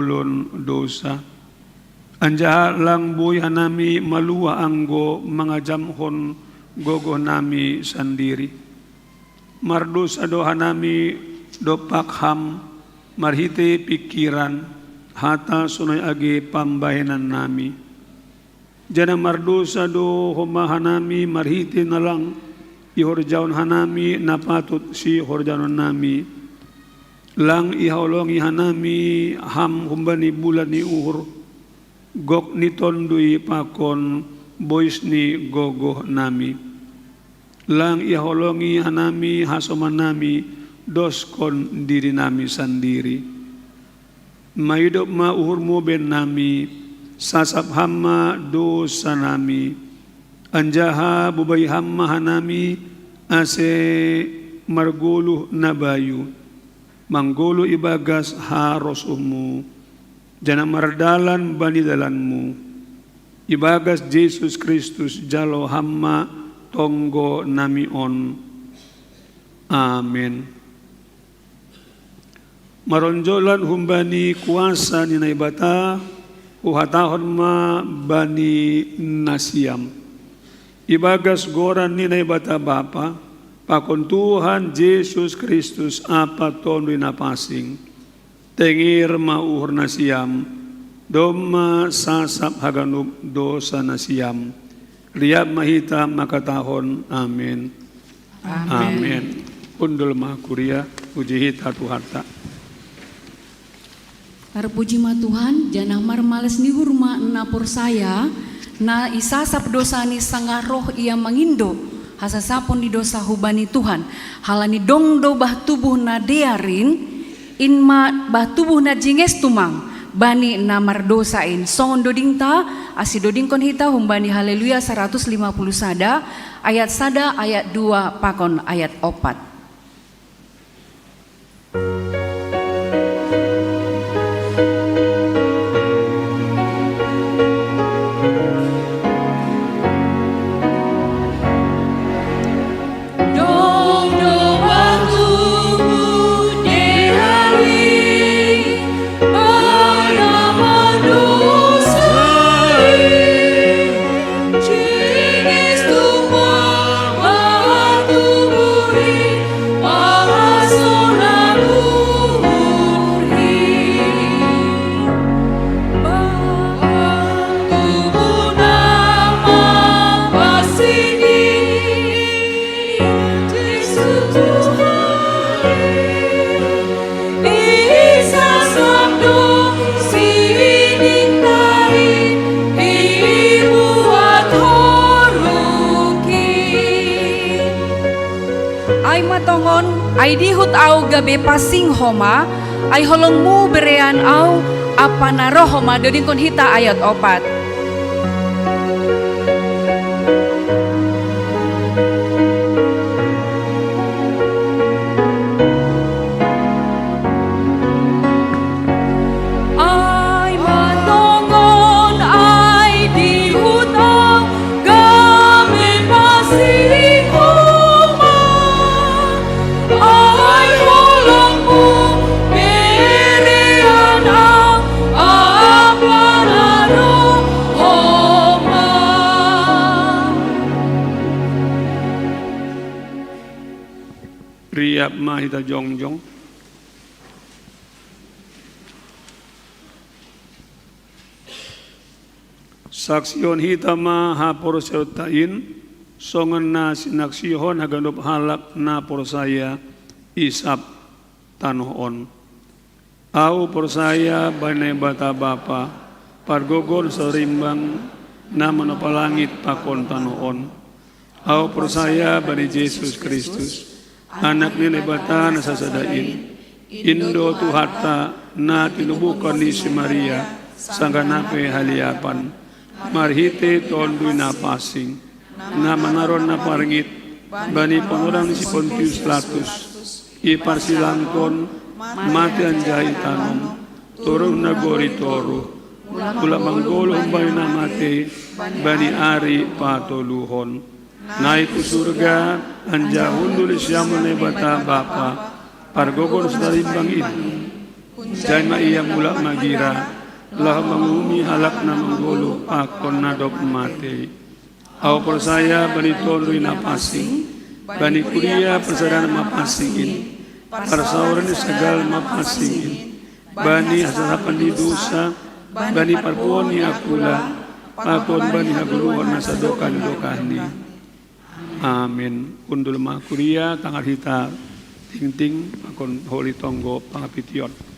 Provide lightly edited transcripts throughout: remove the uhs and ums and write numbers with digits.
ulun dosa. Anjaha lang buhay nami maluwa anggo mga jamhon gogo nami sandiri. Mardosa doha nami do pakham marhite pikiran hata sunoy agi pambayanan nami. Jana mardosa do humahan nami marhite na lang ihorjaon hanami napatut si horjaon nami. Lang ihaulong ihanami ham humbani bulan ni uhur. Gok ni tondui pakon boys ni gogo nami. Lang ihaulongi hanami hasoman nami doskon diri nami sandiri. Mayudop ma uhur mo ben nami sasap hamma dosa nami. Anjaha bubay hamma hanami ase margulu nabayu. Manggulu ibagas haros umu. Jana mardalan banidalanmu. Ibagas Jesus Kristus jalo hamma tonggo namion. Amen. Maronjolan humbani kuasa ni naibata uhatahon ma bani nasiam. Ibagas goran ni naibata Bapa pakon Tuhan Jesus Kristus apa tondo napasing. Tengir mauhur nasiam, doma sasap haganub dosa nasiam. Liab mahita makatahon, amin. Amin. Undul makuria, puji hita tuharta. Terpuji ma Tuhan, janah marmales ni hurma napur saya, na isasap dosa ni sangah roh ia mengindo, hasasapon di dosa hubani Tuhan, halani dong do bah tubuh na dearin, inma bah tubuh na jinges tumang bani namar dosain songon doding ta asi doding kon hita humbani haleluya 150 sada ayat 2 pakon ayat 4. Ay dihut au gabe pasing homa ay holong mu berean au apa naroh homa doding kon hita ayat 4. Riap mahita jongjong. Saksion hita ma hapor sertain songan na sinaksihon haganop halak na por saya isap tanoon. Au por saya banay bata Bapa pargogon sa rimbang na manapalangit pakon tanoon. Au por saya bani Jesus Kristus anak ni bata na sasadain. Indo tuharta na tinubukan ni si Maria sangganape haliapan. Marhite tonduy na pasing na manaron na parangit bani pangurang si Pontius Pilatus iparsilangkon mati anjay tanom turong na gori toro ula manggolo umbay na mati bani ari patoluhon. Naik ke surga anja hundul siaman bata Bapa pargogor sa rimbang itu Jai ma iya mulak magira, lah mengumi halak na menggulu pakon na dop mati. Au persaya bani tondui na pasing, bani kuria persaudaraan ma pasingin, persaudaraan segal ma pasingin, bani asasapan di dosa, bani parpuon ni akula, pakon bani haguluhon na sadokan-dokani. Amin. Kundul ma kuria tangar hita ting-ting pakon holi tonggo pangapitiot.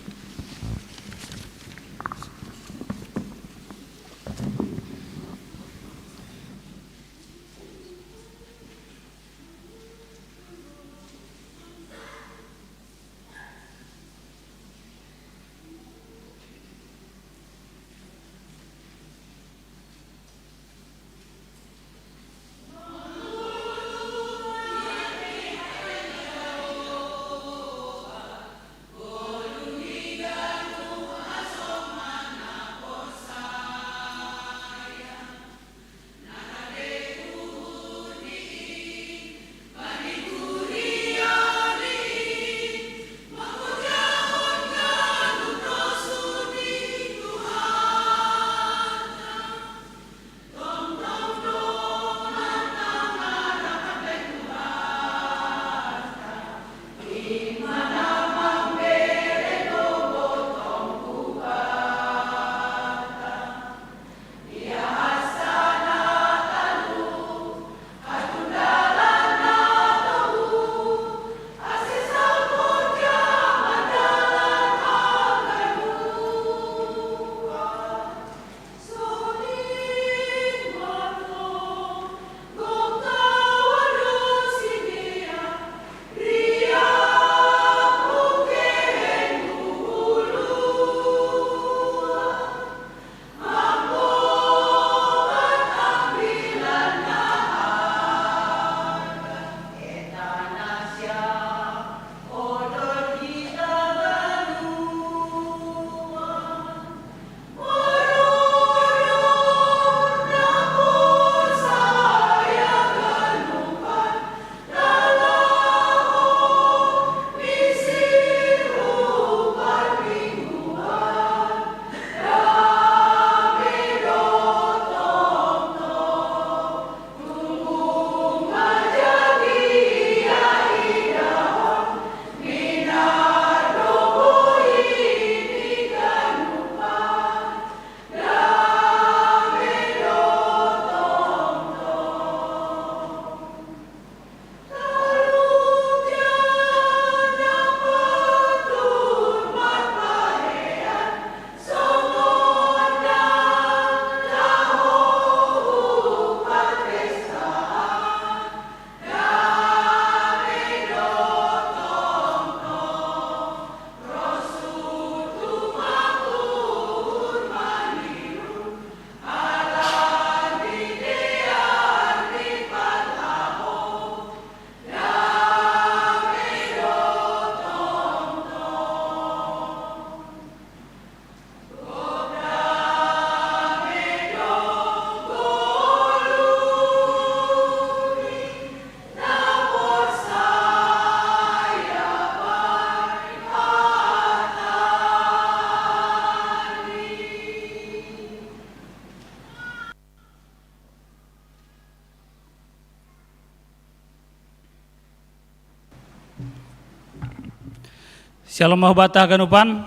Shalom mahbata ganupan.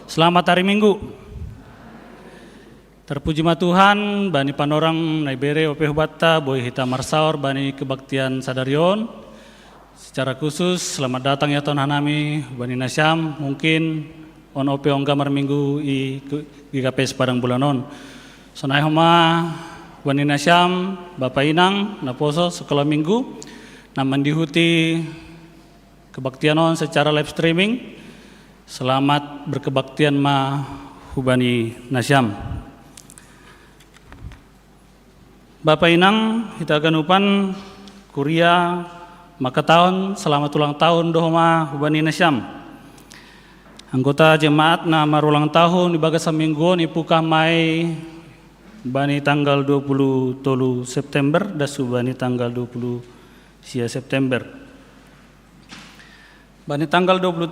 Selamat hari Minggu. Terpuji ma Tuhan, bani panorang naibere ope hubata, boy hita marsaor, bani kebaktian sadarion. Secara khusus, selamat datang ya Tuhan hanami, bani nasyam, mungkin on ope onggamar minggu i GKPS Padang Bulanon. Sonai homa bani nasyam, Bapak Inang, naposo sekolah minggu, naman dihuti kebaktianon secara live streaming. Selamat berkebaktian ma hubani nasyam. Bapak Inang, kita ganupan kuria maka tahun selamat ulang tahun dohma hubani nasyam. Anggota jemaat na marulang tahun di bagasa minggu ni puka mai bani tanggal 20 tolu September dasu bani tanggal 20 sia September. Bani tanggal 20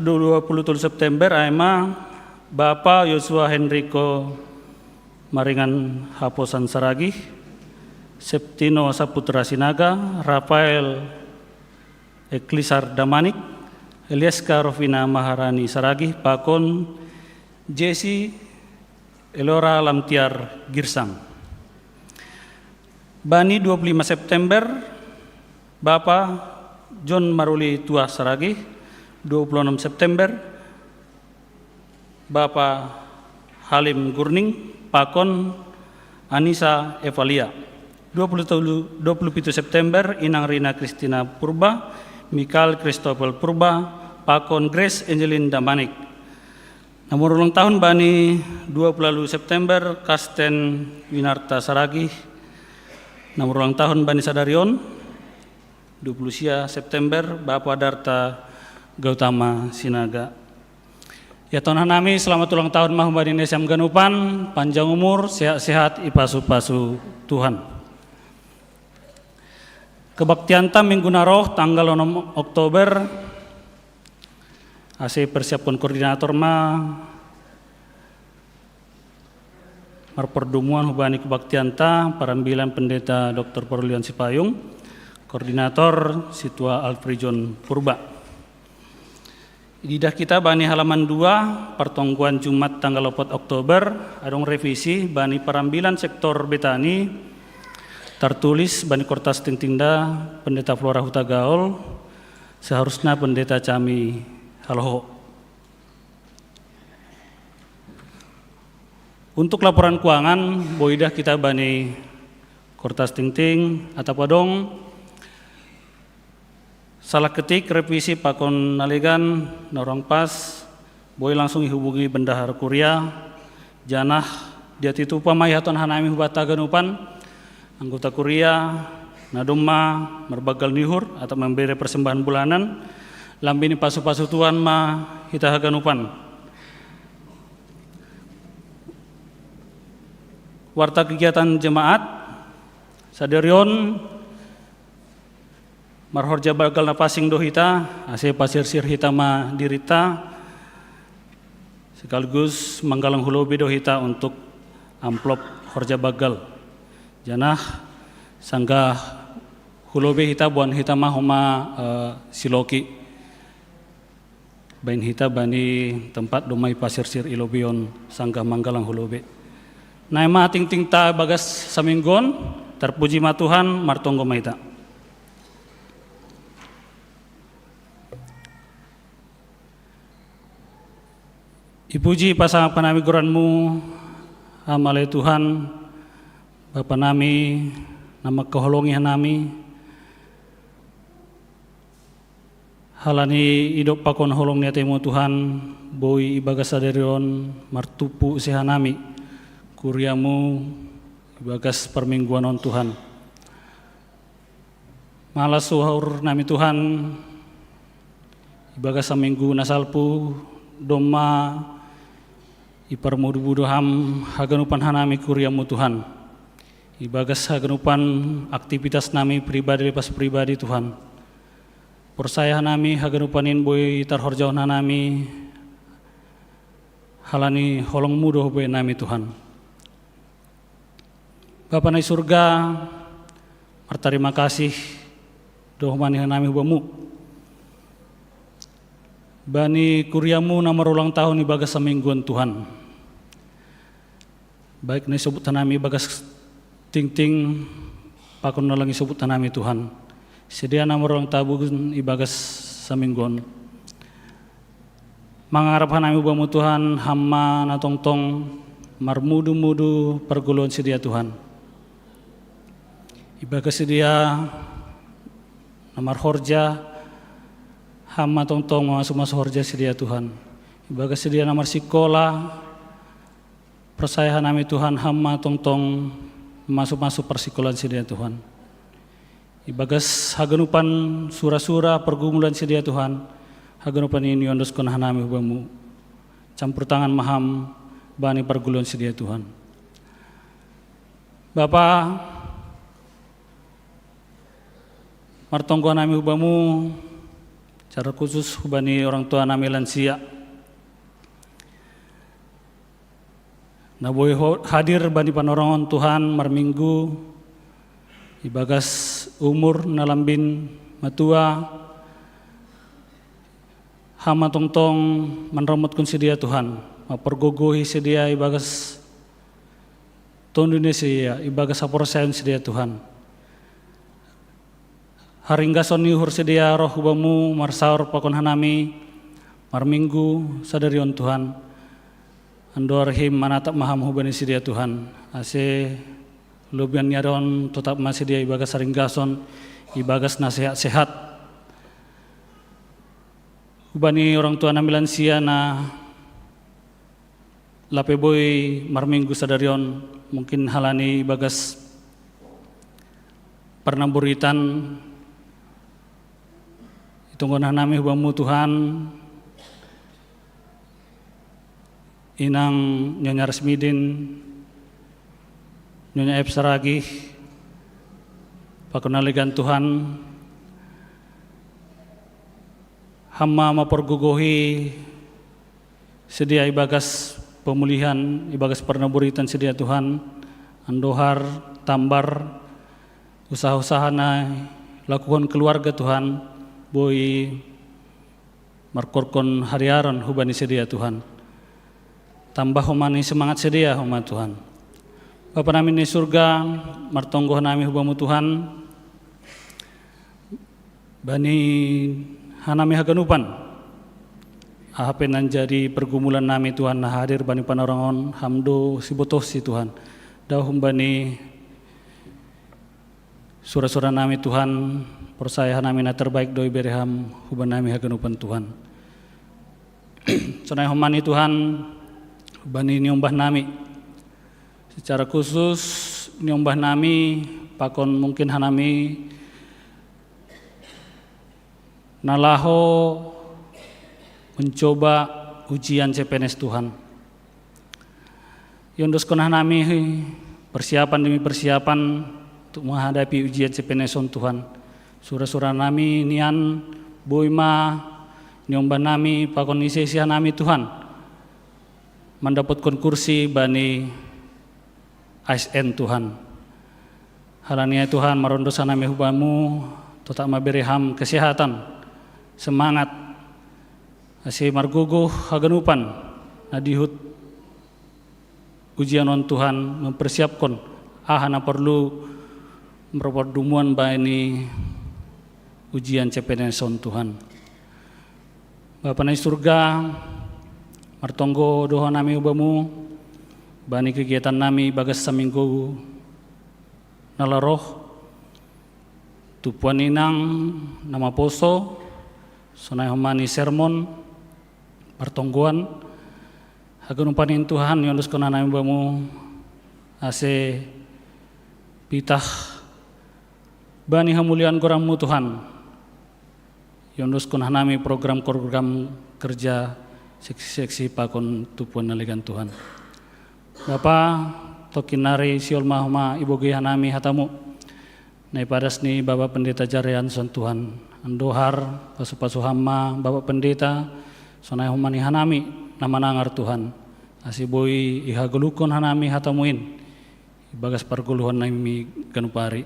27 September aema Bapak Yosua Henrico Maringan Haposan Saragih, Septino Saputra Sinaga, Rafael Eklisar Damanik, Elieska Rofina Maharani Saragih, Pakon Jesse Elora Lamtiar Girsang. Bani 25 September, Bapak John Maruli Tua Saragih. 26 September, Bapak Halim Gurning, Pakon Anissa Evalia. 27 September, Inang Rina Kristina Purba, Mikael Christopher Purba, Pakon Grace Angelin Damanik. Nomor ulang tahun Bani 20 September, Karsten Winarta Saragih. Nomor ulang tahun Bani Sadarion 20 September, Bapak Darta Gautama Sinaga. Ya Tuhan nami selamat ulang tahun Mahumba Indonesia Ganupan, panjang umur, sehat-sehat, ipasu-pasu Tuhan. Kebaktian tam Minggu Naroh tanggal 6 Oktober, AC persiapkan koordinator marperdumungan hubani kebaktian ta parambilan pendeta Dr. Perlian Sipayung, koordinator Situa Alfrijon Purba. Didah kita bani halaman 2 pertongguan Jumat tanggal 4 Oktober adong revisi bani parambilan sektor betani tertulis bani kortas tingtingda pendeta Flora Huta Gaul seharusnya pendeta Cami Haloho. Untuk laporan keuangan boidah kita bani kortas tingting atau padong salah ketik revisi pakon nalegan norong pas boy langsung dihubungi bendahara Kuria janah dia titu pamayaton hanami hubata ganupan anggota Kuria nadumma merbagal nihur atau memberi persembahan bulanan lambini pasu-pasu tuan ma hita ganupan warta kegiatan jemaat saderion marhorja bagal na pasing dohita, ase pasir-sir hitama dirita, sekaligus manggalang hulobi dohita untuk amplop horja bagal. Janah sanggah hulobi hita buan hitama homa siloki. Bain hita bani tempat domai pasir-sir ilobion sanggah manggalang hulobi. Naima ting-ting ta bagas saminggon, terpuji ma Tuhan martonggo maita. Ipuji pasang panami guranmu amalai Tuhan Bapa nami nama keholongi nami halani hidup pakon holong niatemu Tuhan boi ibagas saderion martupu sehanami kuriamu ibagas permingguan on Tuhan malas suhur nami Tuhan ibagas saminggu nasalpu doma iparmudu ham haganupan hanami kuriamu Tuhan ibagas haganupan aktivitas nami pribadi lepas pribadi Tuhan persaya nami haganupanin boy tarhorjauh nami halani holong mudoh boy nami Tuhan Bapa nai surga terima kasih doh mani nami hubamu bani kuriamu nomor ulang tahun ibagas samingguan Tuhan baik nih sebut tanami bagas ting-ting pakon nalangi sebut tanami Tuhan sedia nomor ulang tahun ibagas samingguan mangarap hanami ubamu Tuhan hamma natong-tong marmudu-mudu perguluan sedia Tuhan ibagas sedia nomor horja hamma tong-tong masuk-masuk horja sedia Tuhan ibagas sedia nomor sekolah persayahan nami Tuhan hamma tong-tong masuk-masuk persikolan sedia Tuhan ibagas haganupan sura-sura pergumulan sedia Tuhan haganupan ini ondos kon hanami hubamu campur tangan maham bani perguluan sedia Tuhan Bapa martonggo nami hubamu Secara khusus hubani orang tua nami lansia. Na boy hadir bani panorongon Tuhan marminggu ibagas umur nalambin matua hama tongtong manromot kun sedia Tuhan mapergogohi sedia ibagas ton Indonesia ibagas saporsayon sedia Tuhan haringgason niuhur sedia roh hubamu marsaur pakon hanami marminggu sadarion Tuhan andor him manatap maham hubani sedia Tuhan ase lubian nyaron tetap masih dia ibagas saringgason ibagas nasihat sehat hubani orang tua nami lansia na lapeboy marminggu sadarion mungkin halani ibagas pernamburitan itunggon nami hubamu Tuhan inang Nyonya Resmidin, Nyonya Epsaragi, pakunaligan Tuhan, hama mapergugohi sedia ibagas pemulihan, ibagas pernaburitan sedia Tuhan, andohar, tambar, usaha-usaha na lakukan keluarga Tuhan, boy markorkon hariaran hubani sedia Tuhan. Tambah humani semangat sedia huma Tuhan. Bapa nami di surga, martonggo nami hubamu Tuhan. Bani hanami haganupan. Ahapen jadi pergumulan nami Tuhan nah hadir bani panorongon hamdo sibotos si Tuhan. Dahum bani sura-sura nami Tuhan, persaya nami na terbaik doi bereham huban nami haganupan Tuhan. Sonai humani Tuhan bani nyombah nami secara khusus nyombah nami pakon mungkin hanami nalaho mencoba ujian CPNS Tuhan yondos konah nami persiapan demi persiapan untuk menghadapi ujian CPNS Tuhan surah-surah nami nian boima nyombah nami pakon isi-isi nami Tuhan mendapatkan kursi bani ASN Tuhan. Halania Tuhan marondosan nami hubamu tetap mabereham kesehatan, semangat, asih marguguh haganupan, nadihut ujian on Tuhan mempersiapkan ahana perlu merperdumuan bani ujian CPNS on Tuhan. Bapa nai surga martonggo doa nami ubamu bani kegiatan nami bagas saminggu nalaroh tupuan inang nama poso sonai humani sermon martonggoan hagunumpanin Tuhan yondus kona nami ubamu ase pitah bani hamulian goramu Tuhan yondus kona nami program-program kerja seksi-seksi pakon tupuan naligan Tuhan. Bapa tokinari siol mahuma ibu nami hatamu. Nai padas ni Bapak Pendeta Jarian son Tuhan. Andohar pasu-pasu hama Bapak Pendeta sonai humani hanami nama nangar Tuhan. Asiboi ihagulukon hanami hatamuin. Ibagas parguluhan nami ganupari.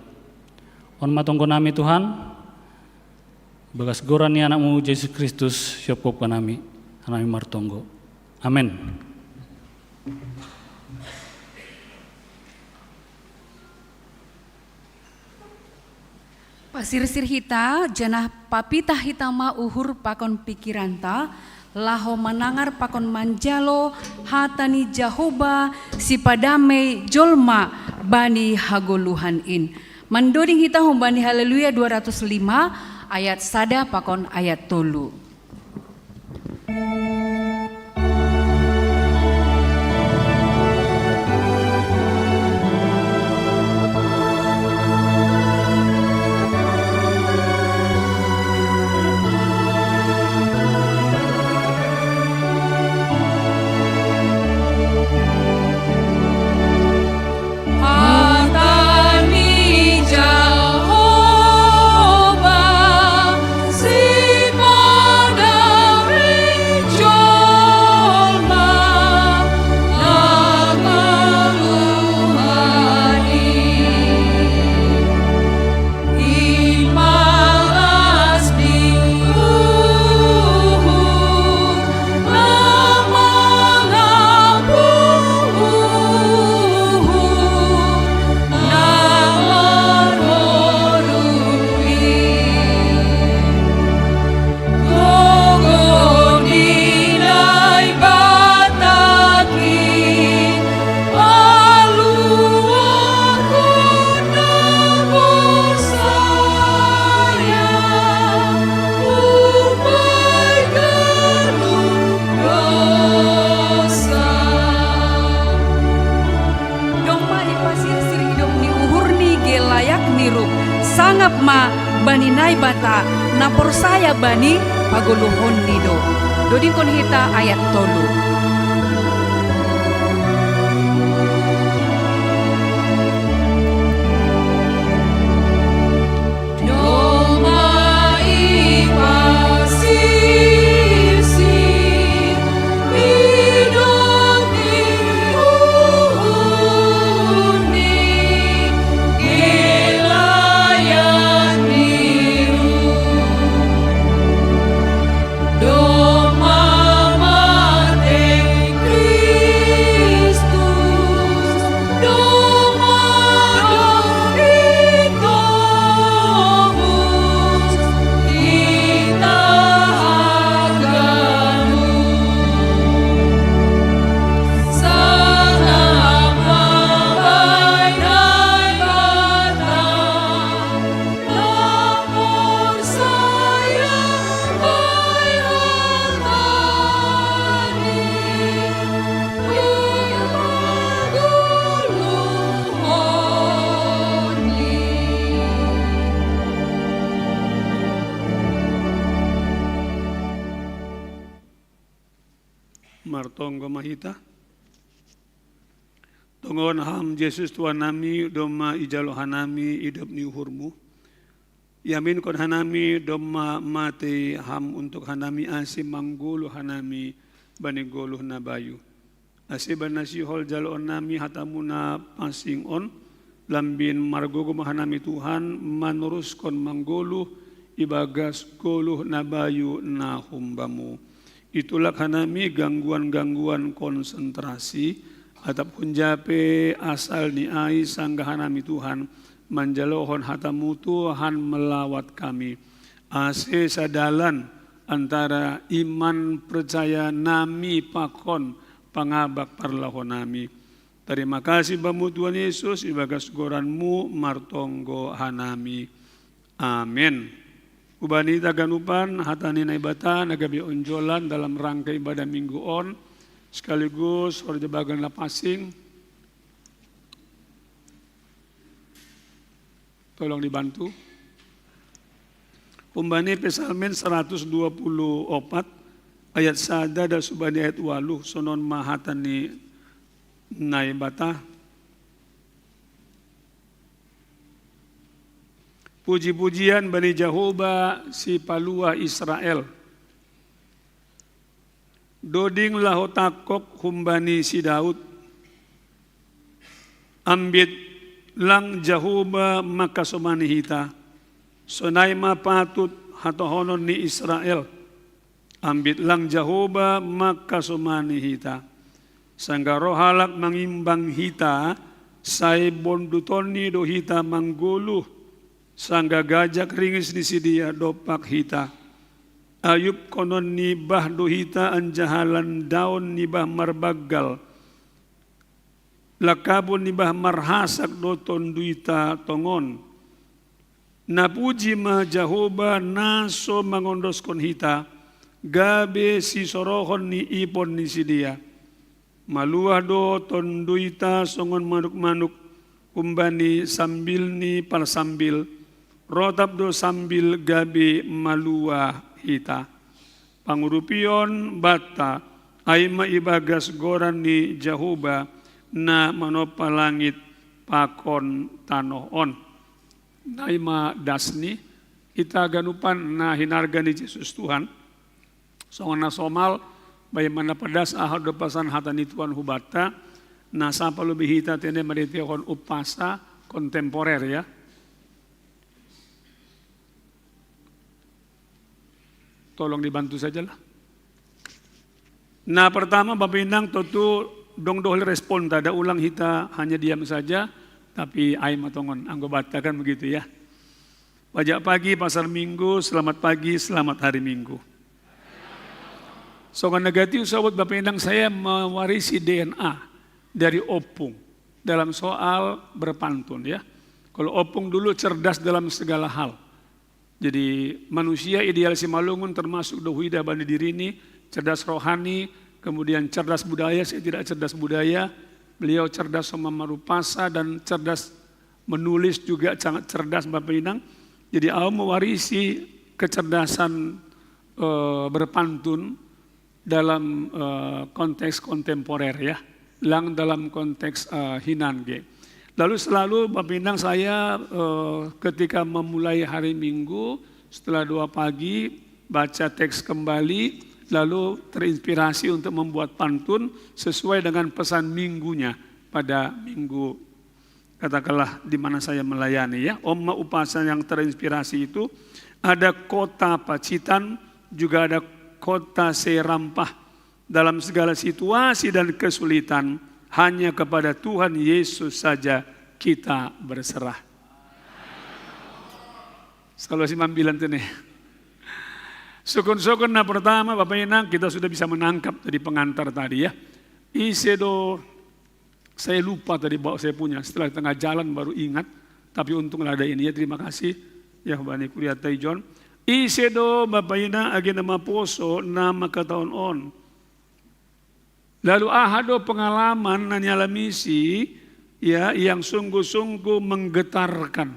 On matonggo nami Tuhan. Bagas goran ni anakmu Yesus Kristus siapkop nami. Hanami martonggo. Amin. Pasir-sir hita janah papita hitama uhur pakon pikiranta laho manangar pakon manjalo hatani Jahoba si padame jolma bani hagoluhan in. Mandoding hita humbani haleluya 205 ayat sada pakon ayat tolu. Hatani Jahoba si mangap ma bani nai bata na porsaya bani paguluhon nido. Dodi kon hita ayat 3. Martonggo mahita. Tongon ham Yesus Tuhan nami doma ijalo hanami hidup ni uhurmu. Yamin kon hanami doma mati ham untuk hanami asim manggulu hanami baniguluh na bayu. Asiban nasi hol jalo nami hatamuna pasing on lambin margogo mahanami Tuhan manurus kon manggulu ibagas guluh na bayu na humbamu. Itulah hanami gangguan-gangguan konsentrasi atap kunjape asal ni ai sangga hanami Tuhan manjalohon hatamu Tuhan melawat kami. Ase sadalan antara iman percaya nami pakon pangabak parlahon nami. Terima kasih bamu Tuhan Yesus ibagas goranmu martonggo hanami. Amin. Ubani taganupan hatani na ibata nagabi onjolan dalam rangka ibadah minggu on sekaligus orjabagan lapasing. Tolong dibantu. Umbani Pesalmen 124 ayat sada dan subani ayat 8 sonon mahatani na ibata. Puji-pujian Bani Jehovah si palua Israel. Doding lahotakok humbani si Daud. Ambit lang Jehovah makasomani hita. Sonay mapatut hatohonon ni Israel. Ambit lang Jehovah makasomani hita. Sanggaro halak mangimbang hita. Say bondutoni do hita mangguluh. Sangga gajak ringis ni sidia dopak hita. Ayub konon ni bah do hita anjahalan daun ni bah marbagal. Lakabon ni bah marhasak do tonduita tongon. Napuji ma Jehovah naso mangondos kon hita. Gabe si sorohon ni ipon ni sidia. Maluah do tonduita songon manuk-manuk. Kumbani sambil ni pal sambil. Rotap do sambil gabi malua hita. Pangurupion bata ay maibagas goran ni Jehovah na manopalangit pakon tanoon. Naima dasni ita ganupan na hinarga ni Jesus Tuhan. Songon na somal baymana pedas ahad do pasan hatani Tuhan hubata. Na sampai lebih hita tene maritiakon upasa kontemporer ya. Tolong dibantu sajalah. Nah pertama Bapak Inang tentu dong dohel respon tada ulang hita hanya diam saja tapi ai matongon anggo bata kan begitu ya. Pajak pagi pasar minggu, selamat pagi, selamat hari minggu. Soal negatif sobat Bapak Inang saya mewarisi DNA dari Opung dalam soal berpantun ya. Kalau Opung dulu cerdas dalam segala hal. Jadi manusia ideal si Malungun termasuk Dohuida Bani Dirini, cerdas rohani, kemudian cerdas budaya, saya tidak cerdas budaya. Beliau cerdas sama marupasa dan cerdas menulis juga sangat cerdas Bapak Inang. Jadi aku mewarisi kecerdasan berpantun dalam konteks kontemporer ya, dalam konteks Hinange. Lalu selalu Bapak Inang saya ketika memulai hari Minggu setelah doa pagi baca teks kembali, lalu terinspirasi untuk membuat pantun sesuai dengan pesan minggunya pada minggu katakanlah di mana saya melayani ya. Oma upasan yang terinspirasi itu ada kota Pacitan, juga ada kota Serampah. Dalam segala situasi dan kesulitan, hanya kepada Tuhan Yesus saja kita berserah. Kalau si mambilan itu nih. Sukun-sukun nah pertama Bapak Inang kita sudah bisa menangkap dari pengantar tadi ya. Isedo, saya lupa tadi bawa saya punya, setelah tengah jalan baru ingat. Tapi untunglah ada ini ya, terima kasih. Ya Bani Kuriatai John. Isedo Bapak Inang agenda maposo nama kataon on. Lalu ahado pengalaman nanyala misi ya yang sungguh-sungguh menggetarkan,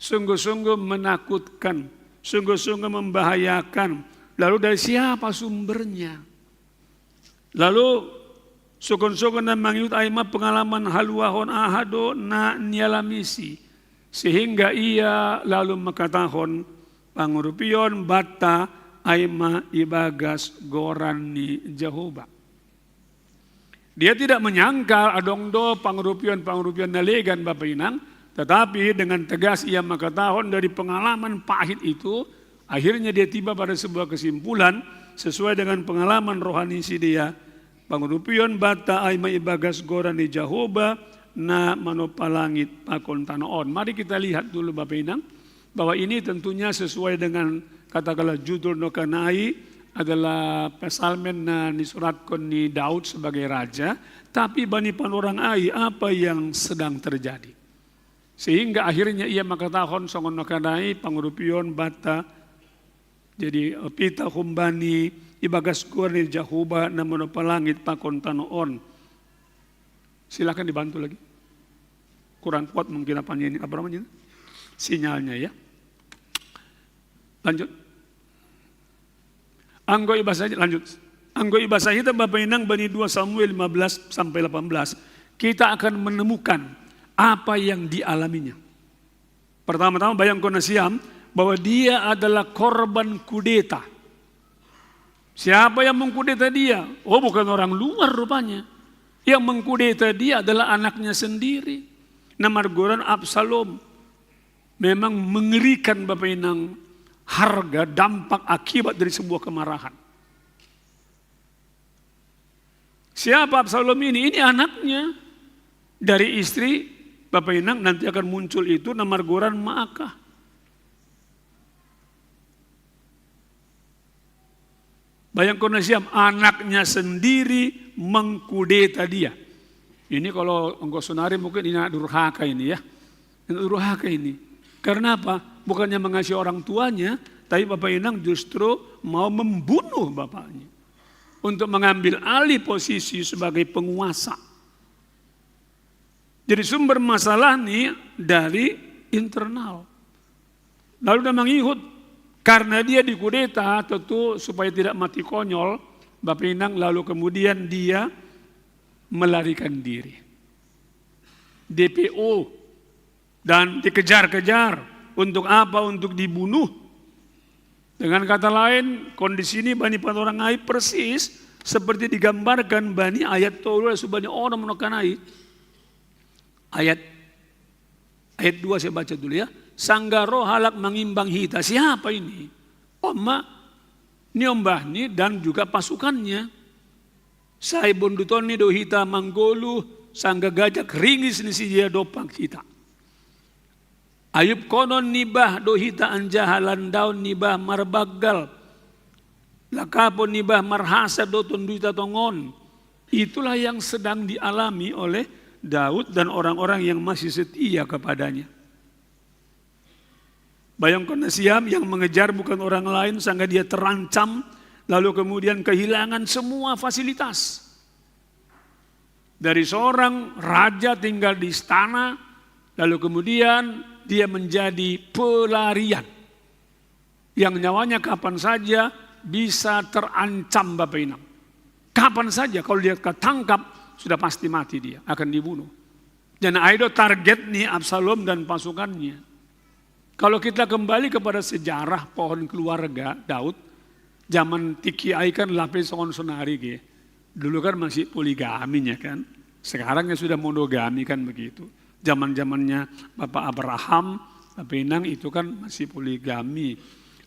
sungguh-sungguh menakutkan, sungguh-sungguh membahayakan. Lalu dari siapa sumbernya? Lalu sukun-sukun dan mangyut aima pengalaman haluahon ahado na nyala misi. Sehingga ia lalu makatahon pangurupion bata aima ibagas gorani Jehovah. Dia tidak menyangka adongdo pangurupion nalegan Bapak Inang, tetapi dengan tegas ia makatahon dari pengalaman pahit itu, akhirnya dia tiba pada sebuah kesimpulan sesuai dengan pengalaman rohani si dia. Pangurupion bata aima ibagas gorani Jehovah na manopalangit pakon tanoon. Mari kita lihat dulu Bapak Inang, bahwa ini tentunya sesuai dengan katakanlah judul nokanai adalah pesalmen na disuratkan ni Daud sebagai raja, tapi bani panorang ai apa yang sedang terjadi. Sehingga akhirnya ia makatahon songon nokanai pangurupion bata, jadi pita humbani ibagas gorani Jehovah na manopalangit pakon tanoon. Silakan dibantu lagi. Kurang kuat mungkin apanya ini, apa namanya? Sinyalnya ya. Lanjut. Anggo ibasah lanjut. Anggo ibasah kita Bapak Inang bani 2 Samuel 15 sampai 18. Kita akan menemukan apa yang dialaminya. Pertama-tama bayangkan Siam bahwa dia adalah korban kudeta. Siapa yang mengkudeta dia? Oh bukan orang luar rupanya. Yang mengkudeta dia adalah anaknya sendiri. Nama Goran Absalom. Memang mengerikan Bapak Inang. Harga, dampak, akibat dari sebuah kemarahan. Siapa Absalom ini? Ini anaknya. Dari istri Bapak Inang nanti akan muncul itu nama Goran Maakah. Bayangkan Siam, anaknya sendiri mengkudeta dia. Ini kalau engkau sonari mungkin ini durhaka ini ya. Durhaka ini. Karena apa? Bukannya mengasihi orang tuanya, tapi Bapak Inang justru mau membunuh bapaknya. Untuk mengambil alih posisi sebagai penguasa. Jadi sumber masalah ini dari internal. Lalu dia mengikut, karena dia dikudeta tentu supaya tidak mati konyol, Bapak Inang lalu kemudian dia melarikan diri. DPO dan dikejar-kejar. Untuk apa? Untuk dibunuh. Dengan kata lain, kondisi ini bani panorang ai persis seperti digambarkan bani ayat tolu subani orang menokanai. Ayat 2 saya baca dulu ya. Sanggaro halak mengimbang hita. Siapa ini? Oma Niombahni dan juga pasukannya. Sai bondutoni do hita manggolu sangga gajak ringis ni si dia dopak hita. Ayub konon nibah dohita anjahalan daun nibah marbagal. Lakapon nibah marhasa dotun duita tongon. Itulah yang sedang dialami oleh Daud dan orang-orang yang masih setia kepadanya. Bayangkan Siam yang mengejar bukan orang lain sehingga dia terancam. Lalu kemudian kehilangan semua fasilitas. Dari seorang raja tinggal di istana. Lalu kemudian dia menjadi pelarian. Yang nyawanya kapan saja bisa terancam Bapak Inang. Kapan saja kalau dia ketangkap sudah pasti mati dia, akan dibunuh. Dan itu target nih Absalom dan pasukannya. Kalau kita kembali kepada sejarah pohon keluarga Daud, zaman Tiki Ai kan lapis songon sonari ge. Dulu kan masih poligaminya kan. Sekarang ya sudah monogami kan begitu. Zaman-zamannya Bapak Abraham, Bapak Inang itu kan masih poligami.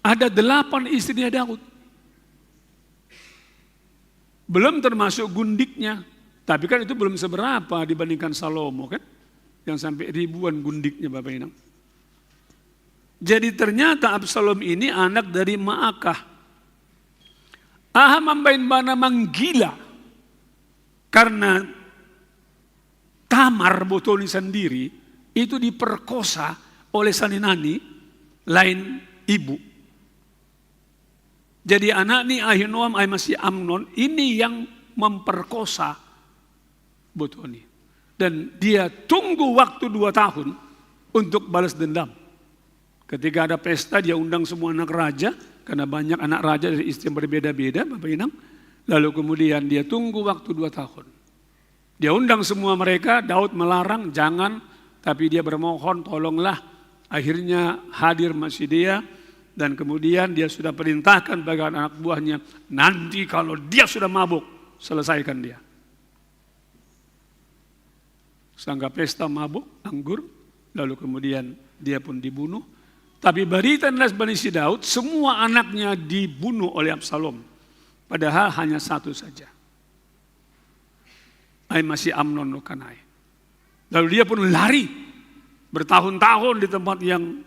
Ada 8 istrinya Daud. Belum termasuk gundiknya. Tapi kan itu belum seberapa dibandingkan Salomo kan. Yang sampai ribuan gundiknya Bapak Inang. Jadi ternyata Absalom ini anak dari Maakah. Aha mambain bana manggila. Karena Tamar botoni sendiri itu diperkosa oleh saninani lain ibu. Jadi anak ni Ahinoam ay masih Amnon ini yang memperkosa botoni. Dan dia tunggu waktu 2 tahun untuk balas dendam. Ketika ada pesta dia undang semua anak raja. Karena banyak anak raja dari istri yang berbeda-beda Bapak Inang. Lalu kemudian dia tunggu waktu 2 tahun. Dia undang semua mereka, Daud melarang, jangan. Tapi dia bermohon, tolonglah. Akhirnya hadir masih dia. Dan kemudian dia sudah perintahkan bagi anak buahnya. Nanti kalau dia sudah mabuk, selesaikan dia. Sangka pesta mabuk, anggur. Lalu kemudian dia pun dibunuh. Tapi berita Bani si Daud, semua anaknya dibunuh oleh Absalom. Padahal hanya 1 saja. Ay masih Amnon Nukanai. Lalu dia pun lari. Bertahun-tahun di tempat yang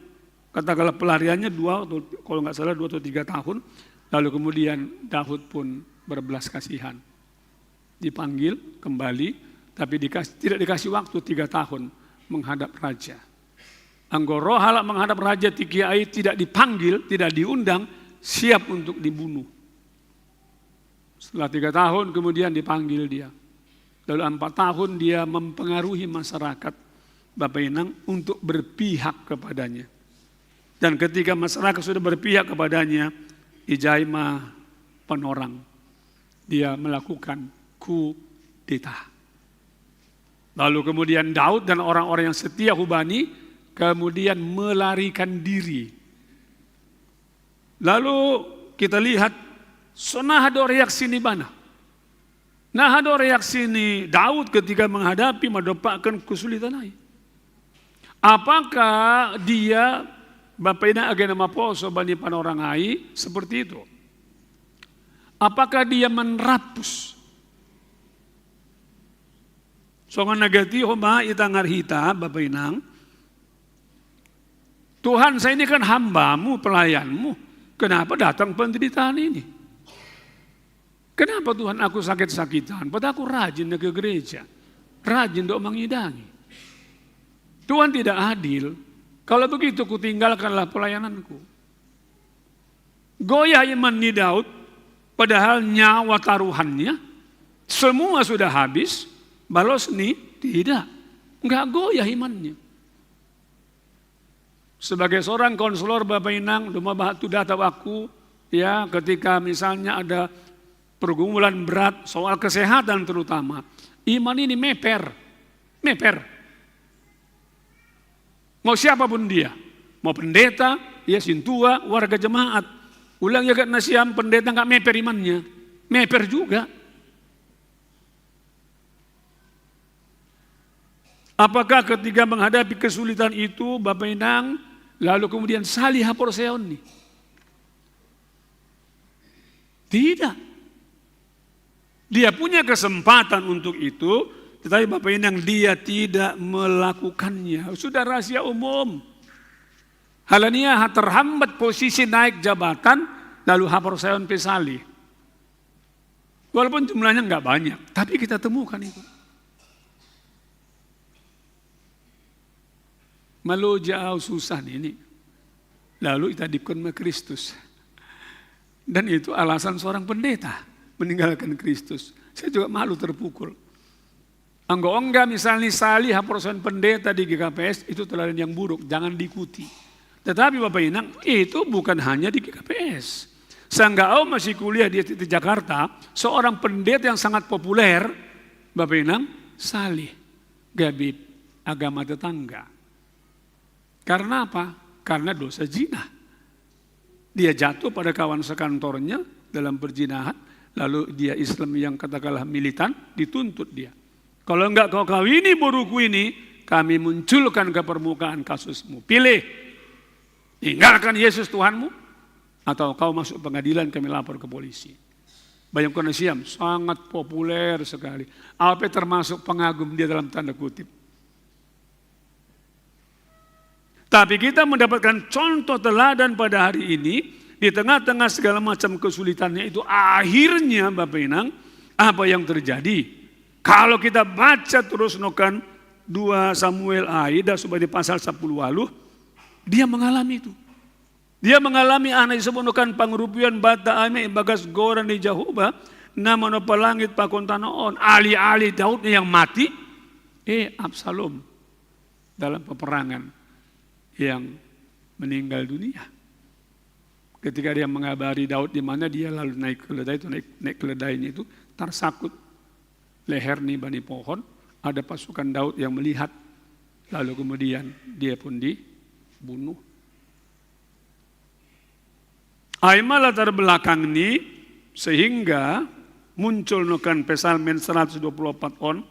katakanlah pelariannya 2 atau kalau nggak salah 2 atau 3 tahun. Lalu kemudian Daud pun berbelas kasihan. Dipanggil kembali, tapi tidak dikasih waktu 3 tahun menghadap raja. Anggoro halak menghadap raja Tiki Ai tidak dipanggil, tidak diundang, siap untuk dibunuh. Setelah 3 tahun kemudian dipanggil dia. Lalu 4 tahun dia mempengaruhi masyarakat Bapak Inang untuk berpihak kepadanya. Dan ketika masyarakat sudah berpihak kepadanya, Ijaima penorang. Dia melakukan kudeta. Lalu kemudian Daud dan orang-orang yang setia hubani kemudian melarikan diri. Lalu kita lihat sonahado reaksi ni bana. Nahado reaksi ni Daud ketika menghadapi mendapatkan kesulitan ai. Apakah dia Bapak Ina agena maposo bani panorang ai seperti itu? Apakah dia menerapus? Songan nagati homa itangar hita Bapak Inang. Tuhan saya ini kan hambamu, pelayanmu. Kenapa datang penderitaan ini? Kenapa Tuhan aku sakit-sakitan? Padahal aku rajin ke gereja. Rajin untuk mengidangi. Tuhan tidak adil. Kalau begitu kutinggalkanlah pelayananku. Goyah iman ni Daud. Padahal nyawa taruhannya. Semua sudah habis. Balos ni tidak. Enggak goyah imannya. Sebagai seorang konselor Bapak Inang, Duma Bahatu data aku, ya ketika misalnya ada pergumulan berat soal kesehatan terutama, iman ini meper. Mau siapapun dia, mau pendeta, ya sintua, warga jemaat, ulang ya kan nasiam pendeta nggak meper imannya, meper juga. Apakah ketika menghadapi kesulitan itu Bapak Inang lalu kemudian salih haporseon nih? Tidak. Dia punya kesempatan untuk itu, tetapi Bapak Inang dia tidak melakukannya. Sudah rahasia umum. Halania terhambat posisi naik jabatan lalu haporseon pesali. Walaupun jumlahnya nggak banyak, tapi kita temukan itu. Malu jauh susah ini. Lalu kita dikon sama Kristus. Dan itu alasan seorang pendeta meninggalkan Kristus. Saya juga malu terpukul. Enggak misalnya salih hapurusan pendeta di GKPS itu teladan yang buruk, jangan diikuti. Tetapi Bapak Inang, itu bukan hanya di GKPS. Sanggau masih kuliah di Jakarta, seorang pendeta yang sangat populer, Bapak Inang, salih, gabib, agama tetangga. Karena apa? Karena dosa zina. Dia jatuh pada kawan sekantornya dalam perzinahan, lalu dia Islam yang katakanlah militan, dituntut dia. Kalau enggak kau kawini buruku ini, kami munculkan ke permukaan kasusmu. Pilih, tinggalkan Yesus Tuhanmu, atau kau masuk pengadilan kami lapor ke polisi. Bayangkan Siam, sangat populer sekali. Alpe termasuk pengagum dia dalam tanda kutip. Tapi kita mendapatkan contoh teladan pada hari ini, di tengah-tengah segala macam kesulitannya itu, akhirnya Bapak Inang, apa yang terjadi? Kalau kita baca terus nokan 2 Samuel Aida sebagai pasal 10 waluh, dia mengalami itu. Dia mengalami anak disebut nokan pangrupian bata ame bagas goran di Jahuba, nama nopa langit pakon tanaon, ali-ali Daudnya yang mati, Absalom dalam peperangan yang meninggal dunia. Ketika dia mengabari Daud di mana dia lalu naik keledai itu naik keledainya itu tersangkut leher nih bani pohon, ada pasukan Daud yang melihat, lalu kemudian dia pun dibunuh. Aima latar belakang ini sehingga muncul nokan Psalmen 124 on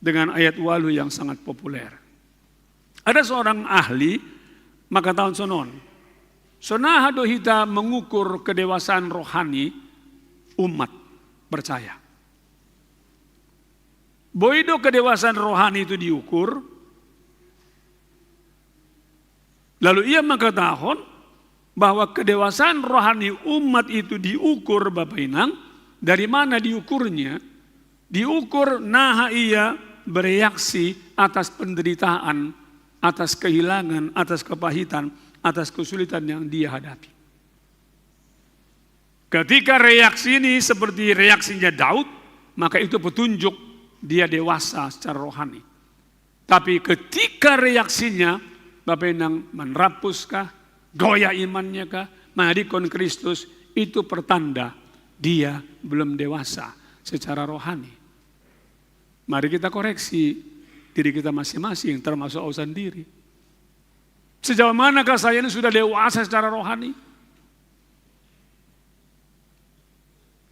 dengan ayat walu yang sangat populer. Ada seorang ahli maka tahun sonon, sonaha dohita mengukur kedewasaan rohani umat percaya. Boido kedewasaan rohani itu diukur, lalu ia mengatakan bahwa kedewasaan rohani umat itu diukur Bapak Inang, dari mana diukurnya? Diukur naha ia bereaksi atas penderitaan, atas kehilangan, atas kepahitan, atas kesulitan yang dia hadapi. Ketika reaksi ini seperti reaksinya Daud, maka itu petunjuk dia dewasa secara rohani. Tapi ketika reaksinya, Bapak Inang menerapuskah, goyah imannya kah, mengadikon Kristus, itu pertanda dia belum dewasa secara rohani. Mari kita koreksi diri kita masing-masing, termasuk aku sendiri. Sejauh manakah saya ini sudah dewasa secara rohani?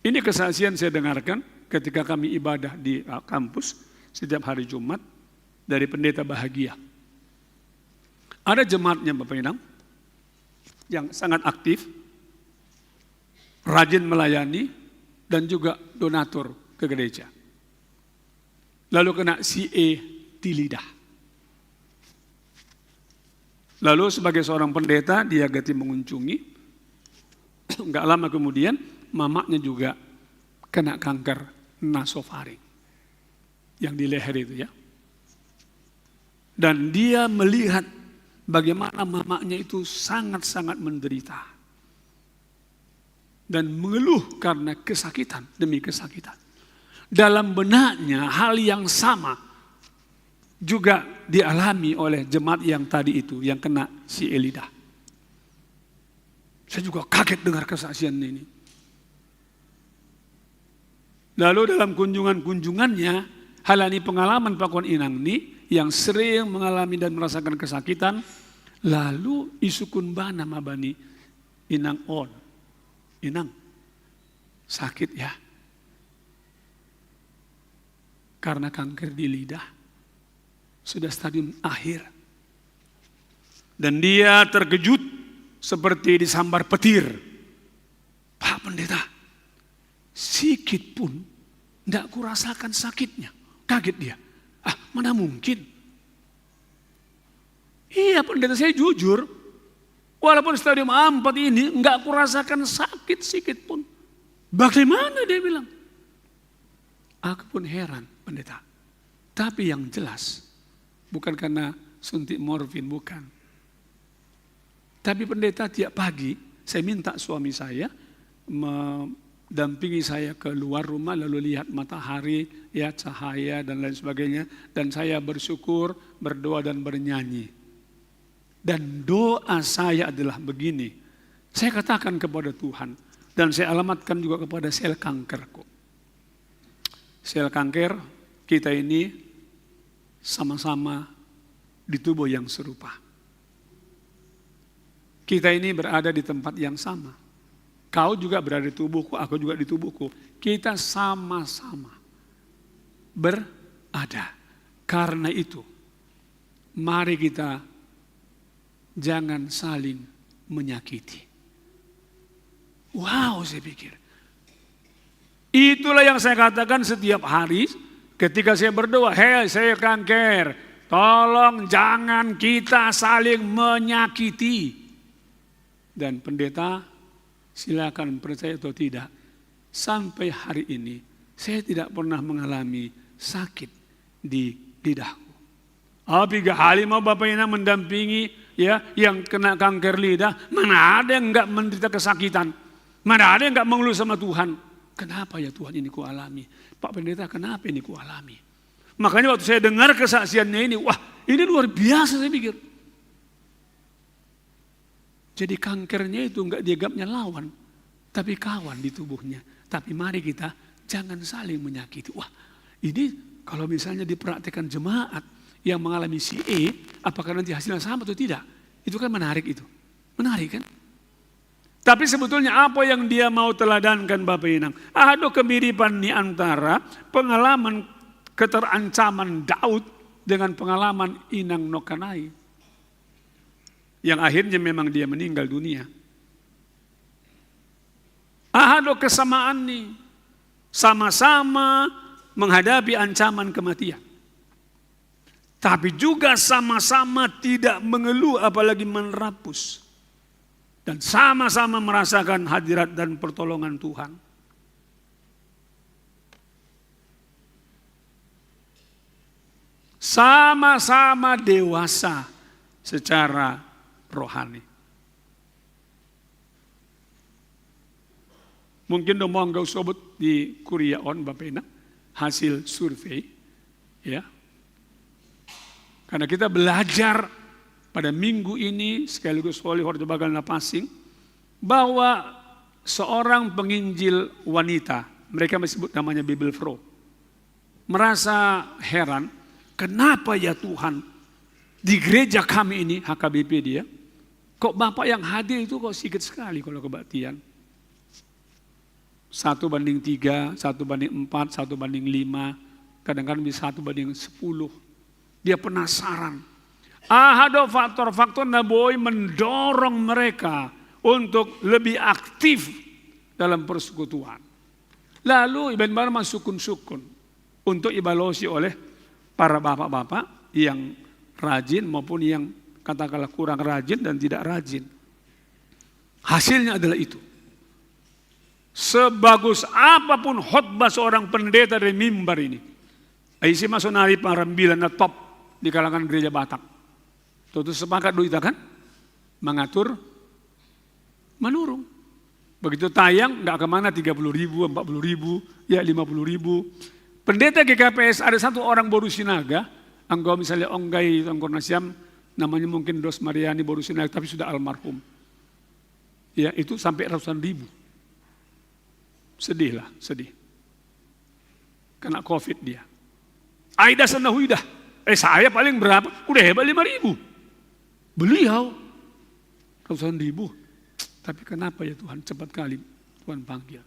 Ini kesaksian saya dengarkan ketika kami ibadah di kampus setiap hari Jumat dari pendeta Bahagia. Ada jemaatnya Bapak Inang yang sangat aktif, rajin melayani dan juga donatur ke gereja. Lalu kena CA di lidah. Lalu sebagai seorang pendeta dia ganti mengunjungi. Enggak lama kemudian mamanya juga kena kanker nasofaring yang di leher itu ya. Dan dia melihat bagaimana mamanya itu sangat-sangat menderita dan mengeluh karena kesakitan demi kesakitan. Dalam benaknya hal yang sama juga dialami oleh jemaat yang tadi itu yang kena si Elida. Saya juga kaget dengar kesaksian ini. Lalu dalam kunjungannya, halani pengalaman Pakon Inang ini yang sering mengalami dan merasakan kesakitan, lalu isukun bana mabani Inang on. Inang, sakit ya. Karena kanker di lidah, sudah stadium akhir. Dan dia terkejut seperti disambar petir. Pak Pendeta, sikit pun tidak kurasakan sakitnya. Kaget dia. Mana mungkin? Iya Pendeta, saya jujur. Walaupun stadium 4 ini enggak kurasakan sakit sikit pun. Bagaimana dia bilang? Aku pun heran Pendeta. Tapi yang jelas, bukan karena suntik morfin, bukan. Tapi Pendeta tiap pagi, saya minta suami saya dampingi saya keluar rumah lalu lihat matahari, ya cahaya dan lain sebagainya. Dan saya bersyukur, berdoa dan bernyanyi. Dan doa saya adalah begini. Saya katakan kepada Tuhan dan saya alamatkan juga kepada sel kankerku. Sel kanker kita ini sama-sama di tubuh yang serupa. Kita ini berada di tempat yang sama. Kau juga berada di tubuhku, aku juga di tubuhku. Kita sama-sama berada. Karena itu, mari kita jangan saling menyakiti. Wow, saya pikir. Itulah yang saya katakan setiap hari ketika saya berdoa. Hei, saya kanker, tolong jangan kita saling menyakiti. Dan pendeta, silakan percaya atau tidak, sampai hari ini saya tidak pernah mengalami sakit di lidahku. Apabila halimau Bapak Ina mendampingi ya yang kena kanker lidah, mana ada yang enggak menderita kesakitan, mana ada yang enggak mengeluh sama Tuhan. Kenapa ya Tuhan ini kualami? Pak Pendeta, kenapa ini kualami? Makanya waktu saya dengar kesaksiannya ini, wah ini luar biasa saya pikir. Jadi kankernya itu enggak dianggapnya lawan, tapi kawan di tubuhnya. Tapi mari kita jangan saling menyakiti. Wah ini kalau misalnya dipraktikkan jemaat yang mengalami CE, apakah nanti hasilnya sama atau tidak? Itu kan menarik itu. Menarik kan? Tapi sebetulnya apa yang dia mau teladankan Bapak Inang? Ada kemiripan di antara pengalaman keterancaman Daud dengan pengalaman Inang Nokanai. Yang akhirnya memang dia meninggal dunia. Ada kesamaan nih. Sama-sama menghadapi ancaman kematian. Tapi juga sama-sama tidak mengeluh apalagi menerapus. Dan sama-sama merasakan hadirat dan pertolongan Tuhan. Sama-sama dewasa secara rohani. Mungkin dong mau enggak sebut di Kuria On Bapak Ina hasil survei ya. Karena kita belajar pada minggu ini sekaligus oleh Horja Bagal Napasing bahwa seorang penginjil wanita, mereka disebut namanya Bible Pro, merasa heran, kenapa ya Tuhan di gereja kami ini HKBP dia, kok Bapak yang hadir itu kok sedikit sekali kalau kebaktian. 1:3, 1:4, 1:5, kadang-kadang bisa 1:10. Dia penasaran. Ada faktor-faktor naboy mendorong mereka untuk lebih aktif dalam persekutuan. Lalu Iban Barma sukun-sukun untuk evaluasi oleh para bapak-bapak yang rajin maupun yang katakanlah kurang rajin dan tidak rajin. Hasilnya adalah itu. Sebagus apapun khotbah seorang pendeta dari mimbar ini, isi masonari parambilan na top di kalangan gereja Batak. Tentu sepakat duit kan? Mengatur menurung. Begitu tayang nggak kemana 30.000, 40.000, ya 50.000. Pendeta GKPS ada satu orang Boru Sinaga, anggau misalnya Onggai Tongkor Nasyam, namanya mungkin Dos Mariani Boru Sinaga, tapi sudah almarhum. Ya itu sampai ratusan ribu. Sedih lah, sedih. Kena COVID dia. Aida Sanahuidah, saya paling berapa? Udah hebat 5.000. Beliau ratusan ribu. Tapi kenapa ya Tuhan cepat kali Tuhan panggil.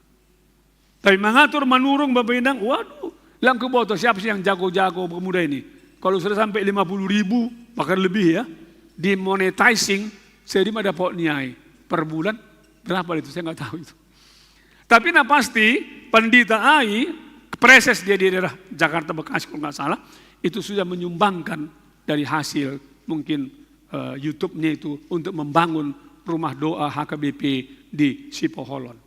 Tapi mengatur menurung Bapak Indang, waduh, yang keboto siapa sih yang jago-jago pemuda ini? Kalau sudah sampai 50.000, bahkan lebih ya, di monetizing, saya ada dapat niai per bulan berapa itu? Saya nggak tahu itu. Tapi nah pasti pendeta AI, preses dia di daerah Jakarta Bekasi kalau nggak salah, itu sudah menyumbangkan dari hasil mungkin YouTube-nya itu untuk membangun rumah doa HKBP di Sipoholon.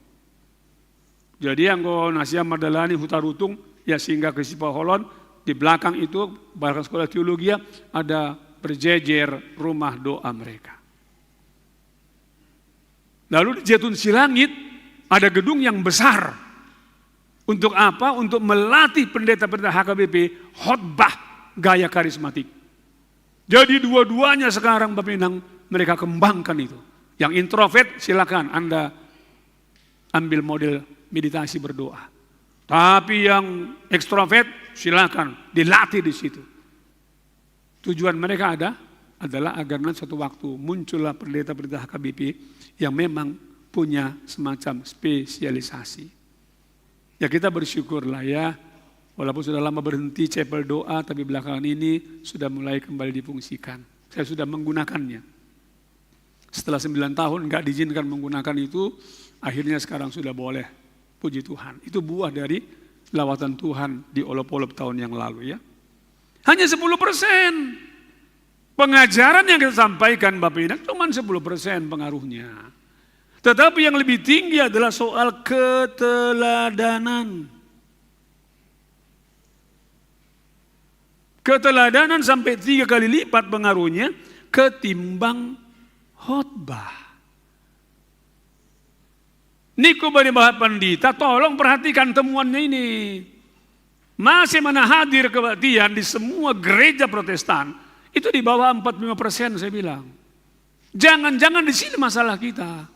Jadi yang Nasia Madalani Hutarutung ya singgah ke Sipoholon, di belakang itu belakang sekolah teologi ada berjejer rumah doa mereka. Lalu di Jatun Silangit ada gedung yang besar Untuk apa? Untuk melatih pendeta-pendeta HKBP khotbah gaya karismatik. Jadi dua-duanya sekarang Bapak Inang mereka kembangkan itu. Yang introvert silakan Anda ambil model meditasi berdoa. Tapi yang ekstrovert silakan dilatih di situ. Tujuan mereka adalah agar nanti suatu waktu muncullah pendeta-pendeta HKBP yang memang punya semacam spesialisasi. Ya kita bersyukurlah ya, walaupun sudah lama berhenti chapel doa, tapi belakangan ini sudah mulai kembali difungsikan. Saya sudah menggunakannya. Setelah 9 tahun nggak diizinkan menggunakan itu, akhirnya sekarang sudah boleh. Puji Tuhan. Itu buah dari lawatan Tuhan di Olop-Olop tahun yang lalu ya. Hanya 10%. Pengajaran yang kita sampaikan Bapak Ibu cuma 10% pengaruhnya. Tetapi yang lebih tinggi adalah soal keteladanan. Keteladanan sampai 3 kali lipat pengaruhnya ketimbang khotbah. Niko bani Bapak Pandita, tolong perhatikan temuannya ini. Masih mana hadir kebaktian di semua gereja Protestan, itu di bawah 45% saya bilang. Jangan-jangan di sini masalah kita.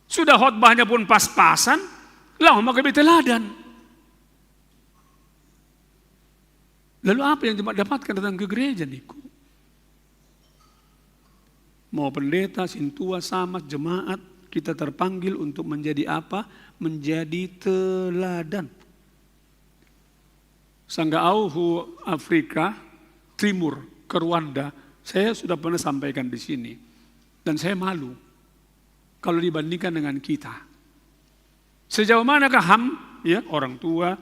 Sudah khotbahnya pun pas-pasan, lama kami teladan. Lalu apa yang dapatkan datang ke gereja Niko? Mau pendeta, sintua, samat, jemaat, kita terpanggil untuk menjadi apa? Menjadi teladan. Sanggauhu Afrika Timur ke Rwanda, saya sudah pernah sampaikan di sini. Dan saya malu kalau dibandingkan dengan kita. Sejauh manakah ya, orang tua,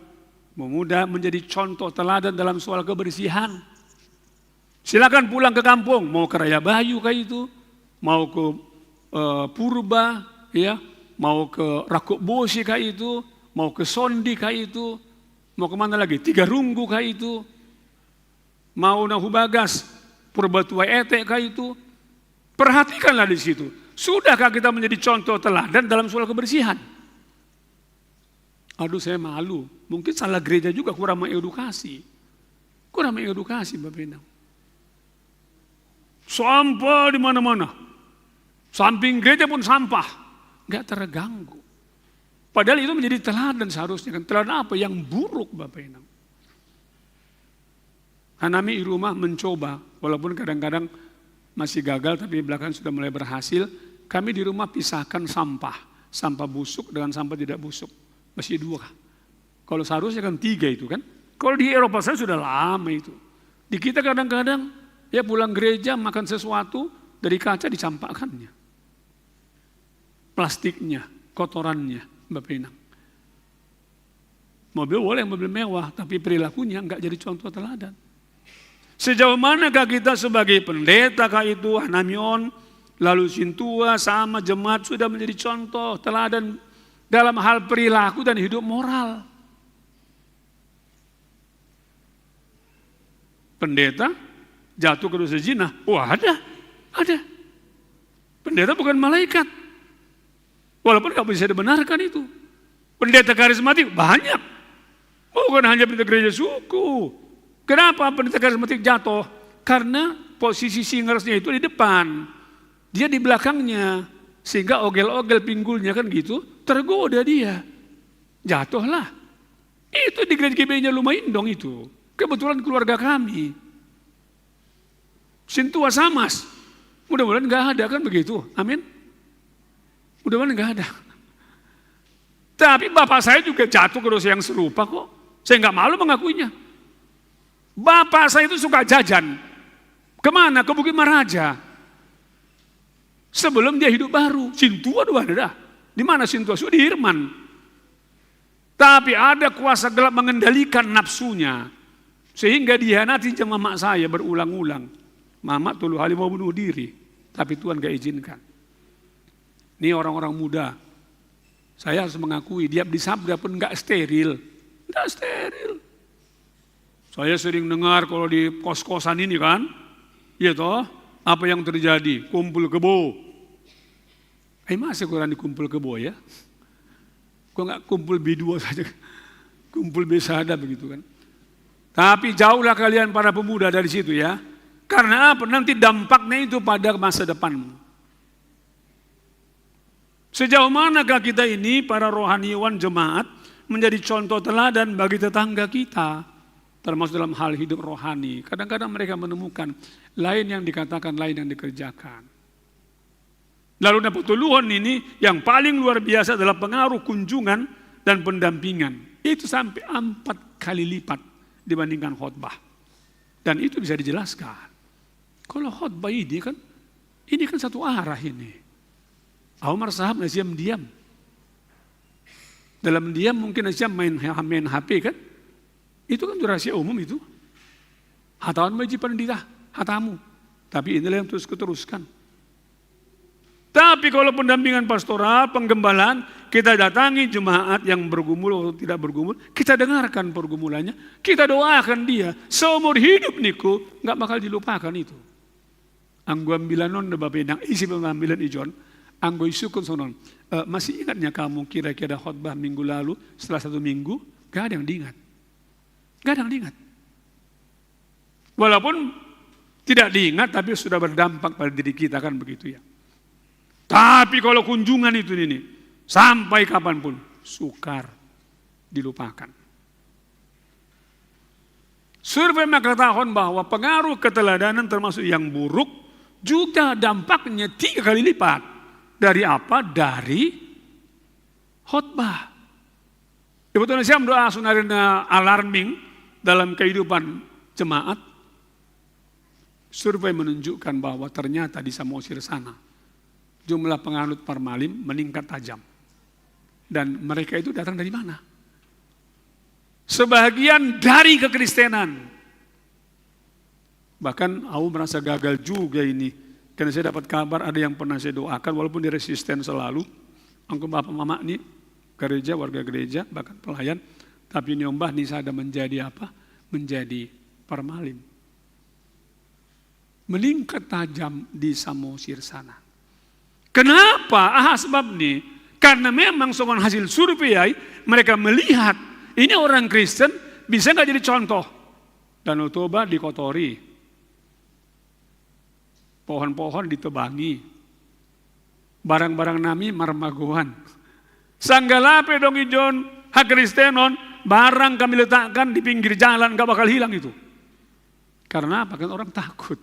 pemuda menjadi contoh teladan dalam soal kebersihan. Silakan pulang ke kampung, mau ke Raya Bayu kayak itu, mau ke Purba, ya, mau ke Rakuk Bosi kayak itu, mau ke Sondi kayak itu, mau kemana lagi? Tiga Runggu kayak itu, mau Nahu Bagas, Purba Tua Ete kayak itu. Perhatikanlah di situ. Sudahkah kita menjadi contoh teladan dalam soal kebersihan? Aduh saya malu. Mungkin salah gereja juga kurang mengedukasi. Kurang mengedukasi Bapak Ibu. Sampah di mana-mana. Samping gereja pun sampah. Enggak terganggu. Padahal itu menjadi teladan seharusnya. Teladan apa? Yang buruk Bapak Ibu. Hanami di rumah mencoba. Walaupun kadang-kadang masih gagal tapi belakangan sudah mulai berhasil. Kami di rumah pisahkan sampah. Sampah busuk dengan sampah tidak busuk. Masih 2. Kalau seharusnya kan 3 itu kan. Kalau di Eropa saya sudah lama itu. Di kita kadang-kadang ya pulang gereja makan sesuatu dari kaca dicampakkannya. Plastiknya, kotorannya, Bapak Inang. Mobil boleh, mobil mewah, tapi perilakunya enggak jadi contoh teladan. Sejauh manakah kita sebagai pendeta kah itu, Hanamion, lalu Sintua sama jemaat sudah menjadi contoh teladan dalam hal perilaku dan hidup moral. Pendeta jatuh ke dosa zina, ada. Pendeta bukan malaikat. Walaupun gak bisa dibenarkan itu. Pendeta karismatik banyak. Bukan hanya pendeta gereja suku. Kenapa pendeta karismatik jatuh? Karena posisi singersnya itu di depan. Dia di belakangnya. Sehingga ogel-ogel pinggulnya kan gitu, tergoda dia. Jatuhlah. Itu di gereja GBI-nya Lumaindo itu. Kebetulan keluarga kami. Sintua Samas. Mudah-mudahan gak ada kan begitu. Amin. Mudah-mudahan gak ada. Tapi bapak saya juga jatuh ke dosa yang serupa kok. Saya gak malu mengakuinya. Bapak saya itu suka jajan. Kemana? Ke Bukit Maraja. Sebelum dia hidup baru. Sintua dua ada. Di mana Sintua? Sudah di Irman. Tapi ada kuasa gelap mengendalikan nafsunya. Sehingga dihianati sama mamak saya berulang-ulang. Mamak 3 kali mau bunuh diri. Tapi Tuhan gak izinkan. Ini orang-orang muda. Saya harus mengakui dia disabda pun gak steril. Gak steril. Saya sering dengar kalau di kos-kosan ini kan, ya toh, apa yang terjadi? Kumpul kebo. Masih kurang dikumpul kebo ya? Kok nggak kumpul B2 saja? kumpul besada begitu kan. Tapi jauhlah kalian para pemuda dari situ ya. Karena apa? Nanti dampaknya itu pada masa depanmu. Sejauh manakah kita ini para rohaniawan jemaat menjadi contoh teladan bagi tetangga kita, termasuk dalam hal hidup rohani. Kadang-kadang mereka menemukan lain yang dikatakan, lain yang dikerjakan. Lalu Napotuluhon ini yang paling luar biasa adalah pengaruh kunjungan dan pendampingan. Itu sampai 4 kali lipat dibandingkan khotbah. Dan itu bisa dijelaskan. Kalau khotbah ini kan satu arah ini. Umar sahab Nasyam diam. Dalam diam mungkin Nasyam main HP kan. Itu kan rahasia umum itu. Hatawan wajib pandita, hatamu. Tapi inilah yang terus keteruskan. Tapi kalau pendampingan pastoral, penggembalaan, kita datangi jemaat yang bergumul atau tidak bergumul, kita dengarkan pergumulannya, kita doakan dia. Seumur hidup niku, nggak bakal dilupakan itu. Anggo ambilanon de bapedang, isi pengambilan ijon, anggo isukun sonon. Masih ingatnya kamu kira-kira khotbah minggu lalu, setelah 1 minggu, gak ada yang diingat. Gak ada yang diingat. Walaupun tidak diingat, tapi sudah berdampak pada diri kita kan begitu ya. Tapi kalau kunjungan itu ini, sampai kapanpun, sukar dilupakan. Survei mengatakan bahwa pengaruh keteladanan termasuk yang buruk, juga dampaknya 3 kali lipat. Dari apa? Dari khotbah. Ibu Tuhan saya doa sunarina alarming dalam kehidupan jemaat. Survei menunjukkan bahwa ternyata di Samosir sana, jumlah penganut parmalim meningkat tajam. Dan mereka itu datang dari mana? Sebagian dari kekristenan. Bahkan aku merasa gagal juga ini. Karena saya dapat kabar ada yang pernah saya doakan walaupun dia resisten selalu. Angku bapak mama ini gereja, warga gereja, bahkan pelayan. Tapi nyombah nih saya ada menjadi apa? Menjadi parmalim. Meningkat tajam di Samosir sana. Kenapa? Sebab nih, karena memang soal hasil survei mereka melihat ini orang Kristen bisa nggak jadi contoh. Danau Toba dikotori, pohon-pohon ditebangi, barang-barang nami marmaguan. Sanggalape dong ijon hak Kristenon, barang kami letakkan di pinggir jalan nggak bakal hilang itu. Karena apa? Kan orang takut.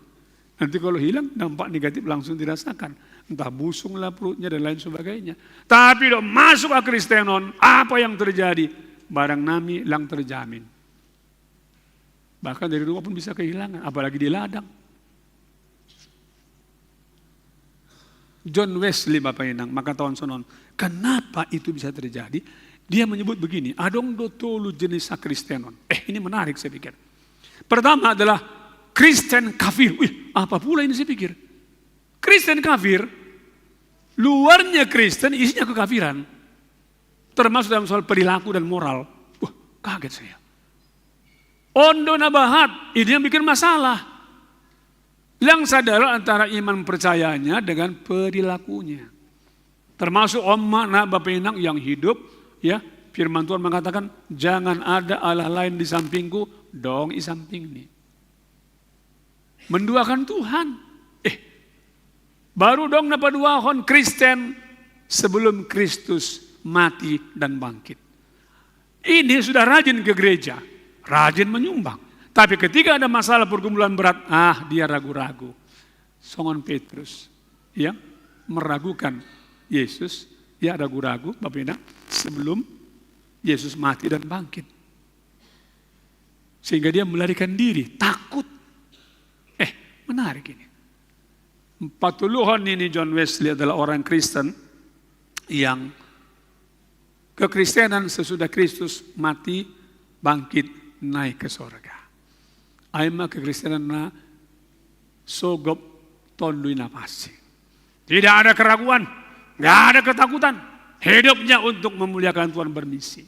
Nanti kalau hilang dampak negatif langsung dirasakan. Entah busung lah perutnya dan lain sebagainya. Tapi dong masuk ke Kristenon, apa yang terjadi? Barang nami lang terjamin. Bahkan dari rumah pun bisa kehilangan, apalagi di ladang. John Wesley Bapak Inang, maka tahun sonon, kenapa itu bisa terjadi? Dia menyebut begini, adong dotolu jenis Kristenon. Ini menarik saya pikir. Pertama adalah Kristen kafir. Apa pula ini saya pikir? Kristen kafir, luarnya Kristen, isinya kekafiran. Termasuk dalam soal perilaku dan moral. Kaget saya. Ondo nabahat, ini yang bikin masalah. Yang sadar antara iman percayanya dengan perilakunya. Termasuk Omma Bapak Inang yang hidup, ya firman Tuhan mengatakan, jangan ada Allah lain di sampingku, dong di samping ini. Menduakan Tuhan. Baru dong napaduahon Kristen sebelum Kristus mati dan bangkit. Ini sudah rajin ke gereja, rajin menyumbang. Tapi ketika ada masalah pergumulan berat, dia ragu-ragu. Songon Petrus yang meragukan Yesus, ya ragu-ragu Bapak Ibu sebelum Yesus mati dan bangkit. Sehingga dia melarikan diri, takut. Menarik ini. Patuluhon ini John Wesley adalah orang Kristen yang kekristenan sesudah Kristus mati, bangkit, naik ke sorga. Aima kekristenan na sogop tondui napasi. Tidak ada keraguan, nggak ada ketakutan. Hidupnya untuk memuliakan Tuhan bermisi.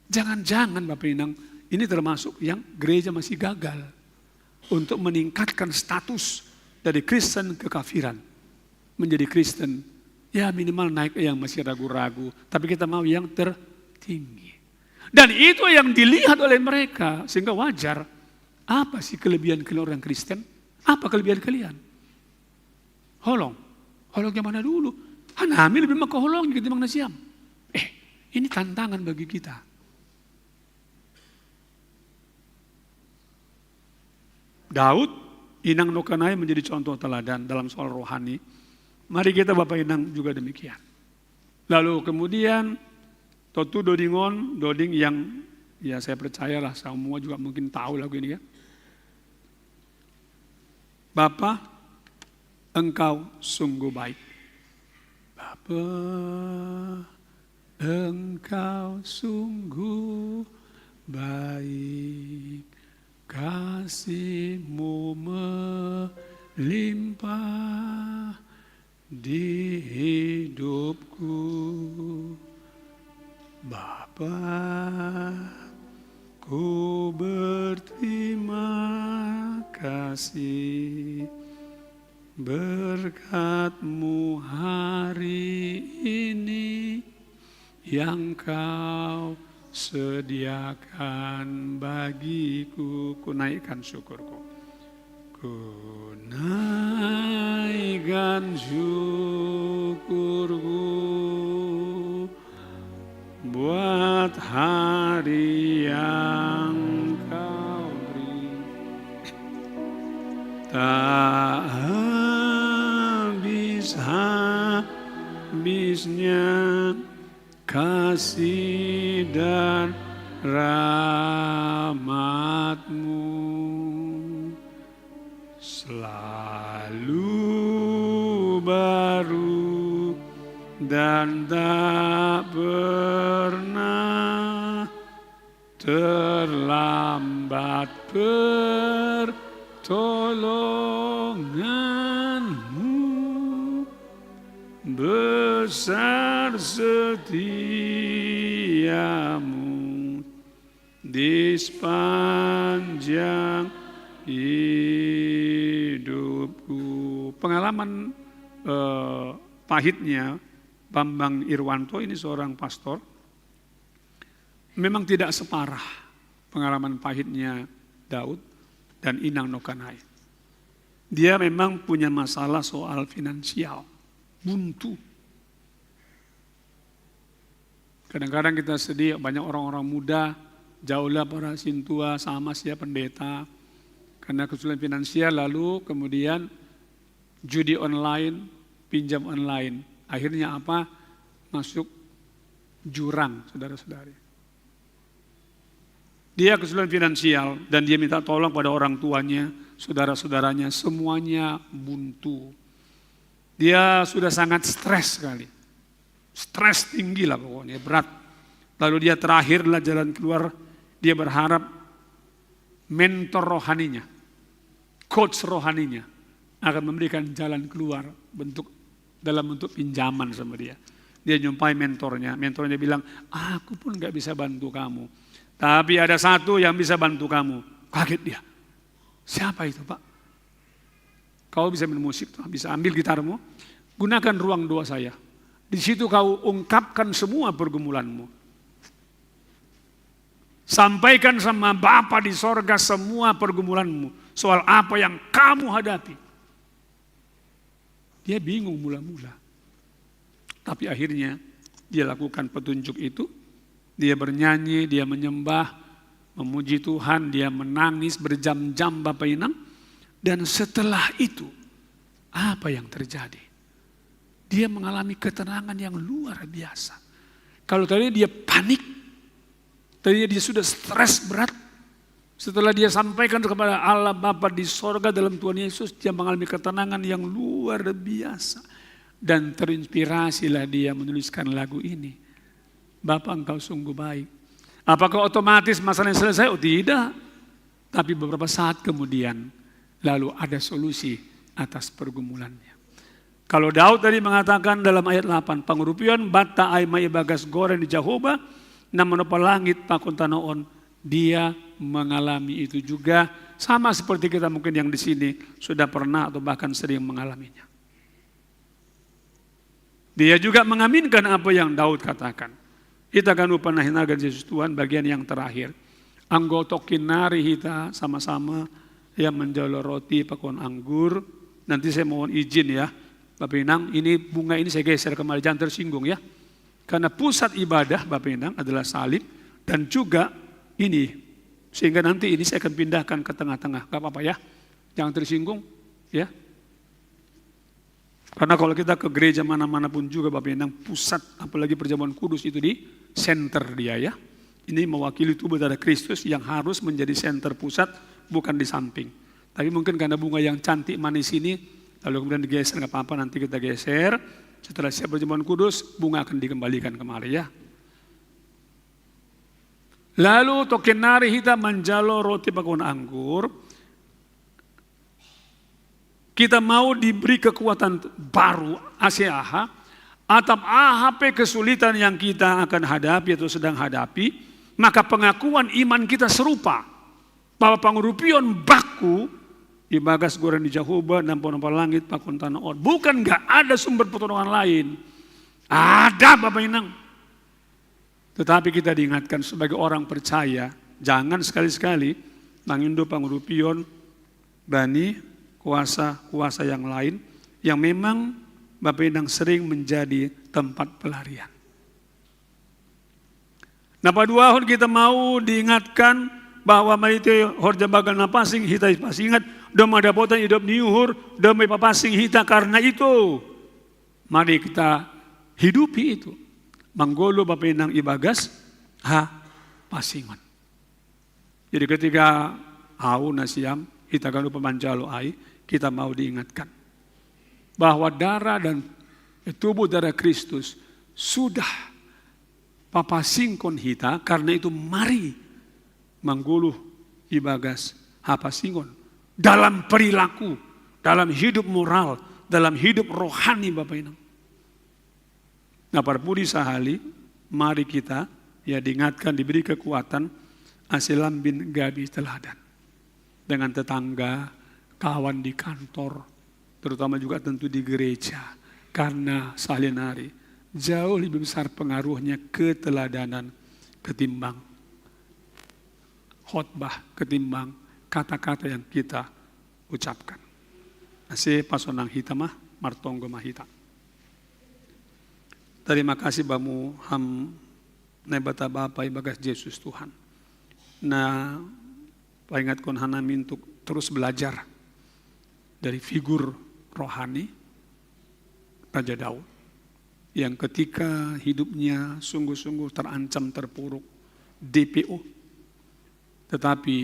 Jangan-jangan Bapak Inang, ini termasuk yang gereja masih gagal untuk meningkatkan status dari Kristen ke kafiran. Menjadi Kristen, ya minimal naik yang masih ragu-ragu. Tapi kita mau yang tertinggi. Dan itu yang dilihat oleh mereka, sehingga wajar. Apa sih kelebihan orang Kristen? Apa kelebihan kalian? Holong yang mana dulu? Hanami lebih maka holong ketimbang nasiam. Ini tantangan bagi kita. Daud, Inang Nokanai menjadi contoh teladan dalam soal rohani. Mari kita Bapak Inang juga demikian. Lalu kemudian Totu Doding yang ya saya percayalah semua juga mungkin tahu lagu ini ya. Bapa, Engkau sungguh baik. Bapa, Engkau sungguh baik. Kasih-Mu melimpah di hidupku. Bapa, ku berterima kasih berkat-Mu hari ini yang Kau sediakan bagiku. Ku naikkan syukurku. Ku naikkan syukurku buat hari yang Kau beri. Tak habis-habisnya kasih dan rahmat-Mu selalu baru dan tak pernah terlambat pertolongan-Mu. Besar setiamu di sepanjang hidupku. Pengalaman pahitnya Bambang Irwanto, ini seorang pastor, memang tidak separah pengalaman pahitnya Daud dan Inang Nokanai. Dia memang punya masalah soal finansial. Buntu. Kadang-kadang kita sedih, banyak orang-orang muda, jauhlah para sintua sama siapa pendeta, karena kesulitan finansial, lalu kemudian judi online, pinjam online. Akhirnya apa? Masuk jurang, saudara-saudari. Dia kesulitan finansial dan dia minta tolong pada orang tuanya, saudara-saudaranya, semuanya buntu. Dia sudah sangat stres sekali. Stres tinggi lah pokoknya, berat. Lalu dia terakhirlah jalan keluar, dia berharap mentor rohaninya, coach rohaninya akan memberikan jalan keluar dalam bentuk pinjaman sama dia. Dia jumpai mentornya bilang, aku pun gak bisa bantu kamu. Tapi ada satu yang bisa bantu kamu. Kaget dia. Siapa itu Pak? Kau bisa main musik, bisa ambil gitarmu, gunakan ruang doa saya. Di situ kau ungkapkan semua pergumulanmu. Sampaikan sama Bapa di sorga semua pergumulanmu. Soal apa yang kamu hadapi. Dia bingung mula-mula. Tapi akhirnya dia lakukan petunjuk itu. Dia bernyanyi, dia menyembah, memuji Tuhan, dia menangis berjam-jam Bapak Inang. Dan setelah itu, apa yang terjadi? Dia mengalami ketenangan yang luar biasa. Kalau tadinya dia panik, tadinya dia sudah stres berat, setelah dia sampaikan kepada Allah Bapa di sorga dalam Tuhan Yesus, dia mengalami ketenangan yang luar biasa. Dan terinspirasilah dia menuliskan lagu ini. Bapa, Engkau sungguh baik. Apakah otomatis masalahnya selesai? Oh tidak. Tapi beberapa saat kemudian, lalu ada solusi atas pergumulannya. Kalau Daud tadi mengatakan dalam ayat 8, pangurupian bata ai mai bagas goreng di Jehovah, na menopal langit pakun tanaon, dia mengalami itu juga, sama seperti kita mungkin yang di sini sudah pernah atau bahkan sering mengalaminya. Dia juga mengaminkan apa yang Daud katakan. Ita kan upah hinagan Yesus Tuhan bagian yang terakhir. Anggotokin nari hita sama-sama ya menjalo roti pakon anggur. Nanti saya mohon izin ya, Bapak Inang, ini bunga ini saya geser kembali, jangan tersinggung ya. Karena pusat ibadah Bapak Inang adalah salib dan juga ini. Sehingga nanti ini saya akan pindahkan ke tengah-tengah, gak apa-apa ya. Jangan tersinggung ya. Karena kalau kita ke gereja mana-mana pun juga Bapak Inang, pusat apalagi perjamuan kudus itu di center dia ya. Ini mewakili tubuh darah Kristus yang harus menjadi center pusat, bukan di samping. Tapi mungkin karena bunga yang cantik manis ini, lalu kemudian digeser, nggak apa-apa, nanti kita geser. Setelah siap perjamuan kudus, bunga akan dikembalikan kemari ya. Lalu tokenari hita menjalo roti pakon anggur. Kita mau diberi kekuatan baru, ACAH, atau AHP kesulitan yang kita akan hadapi atau sedang hadapi, maka pengakuan iman kita serupa. Bahwa pangurupion baku, ibagas goreng di Jahoba, nampak-nampak langit, pakon tanah on. Bukan gak ada sumber pertolongan lain. Ada Bapak Inang. Tetapi kita diingatkan sebagai orang percaya, jangan sekali-sekali mangindo pangurupion, bani, kuasa-kuasa yang lain, yang memang Bapak Inang sering menjadi tempat pelarian. Nah pada ahon kita mau diingatkan bahwa marite horja bagal napasing hita pasing ingat dom ada potan hidup niuhur dom papasing hita karena itu mari kita hidupi itu manggolo Bapak Inang ibagas pasingon. Jadi ketika au nasiam kita kan pemanjalo ai kita mau diingatkan bahwa darah dan tubuh darah Kristus sudah papasingkon hita, karena itu mari mangguluh ibagas hapasingon dalam perilaku, dalam hidup moral, dalam hidup rohani Bapak Inang. Nah parpudi sahali, mari kita ya diingatkan, diberi kekuatan asilambin gabi teladan dengan tetangga, kawan di kantor, terutama juga tentu di gereja, karena sehari-hari jauh lebih besar pengaruhnya keteladanan ketimbang khotbah, ketimbang kata-kata yang kita ucapkan. Nasi pasonang hitamah, martonggo mahita. Terima kasih bamu ham nebata bapai bagas Yesus Tuhan. Nah, paingat kon hanami untuk terus belajar dari figur rohani Raja Daud yang ketika hidupnya sungguh-sungguh terancam terpuruk, DPO, tetapi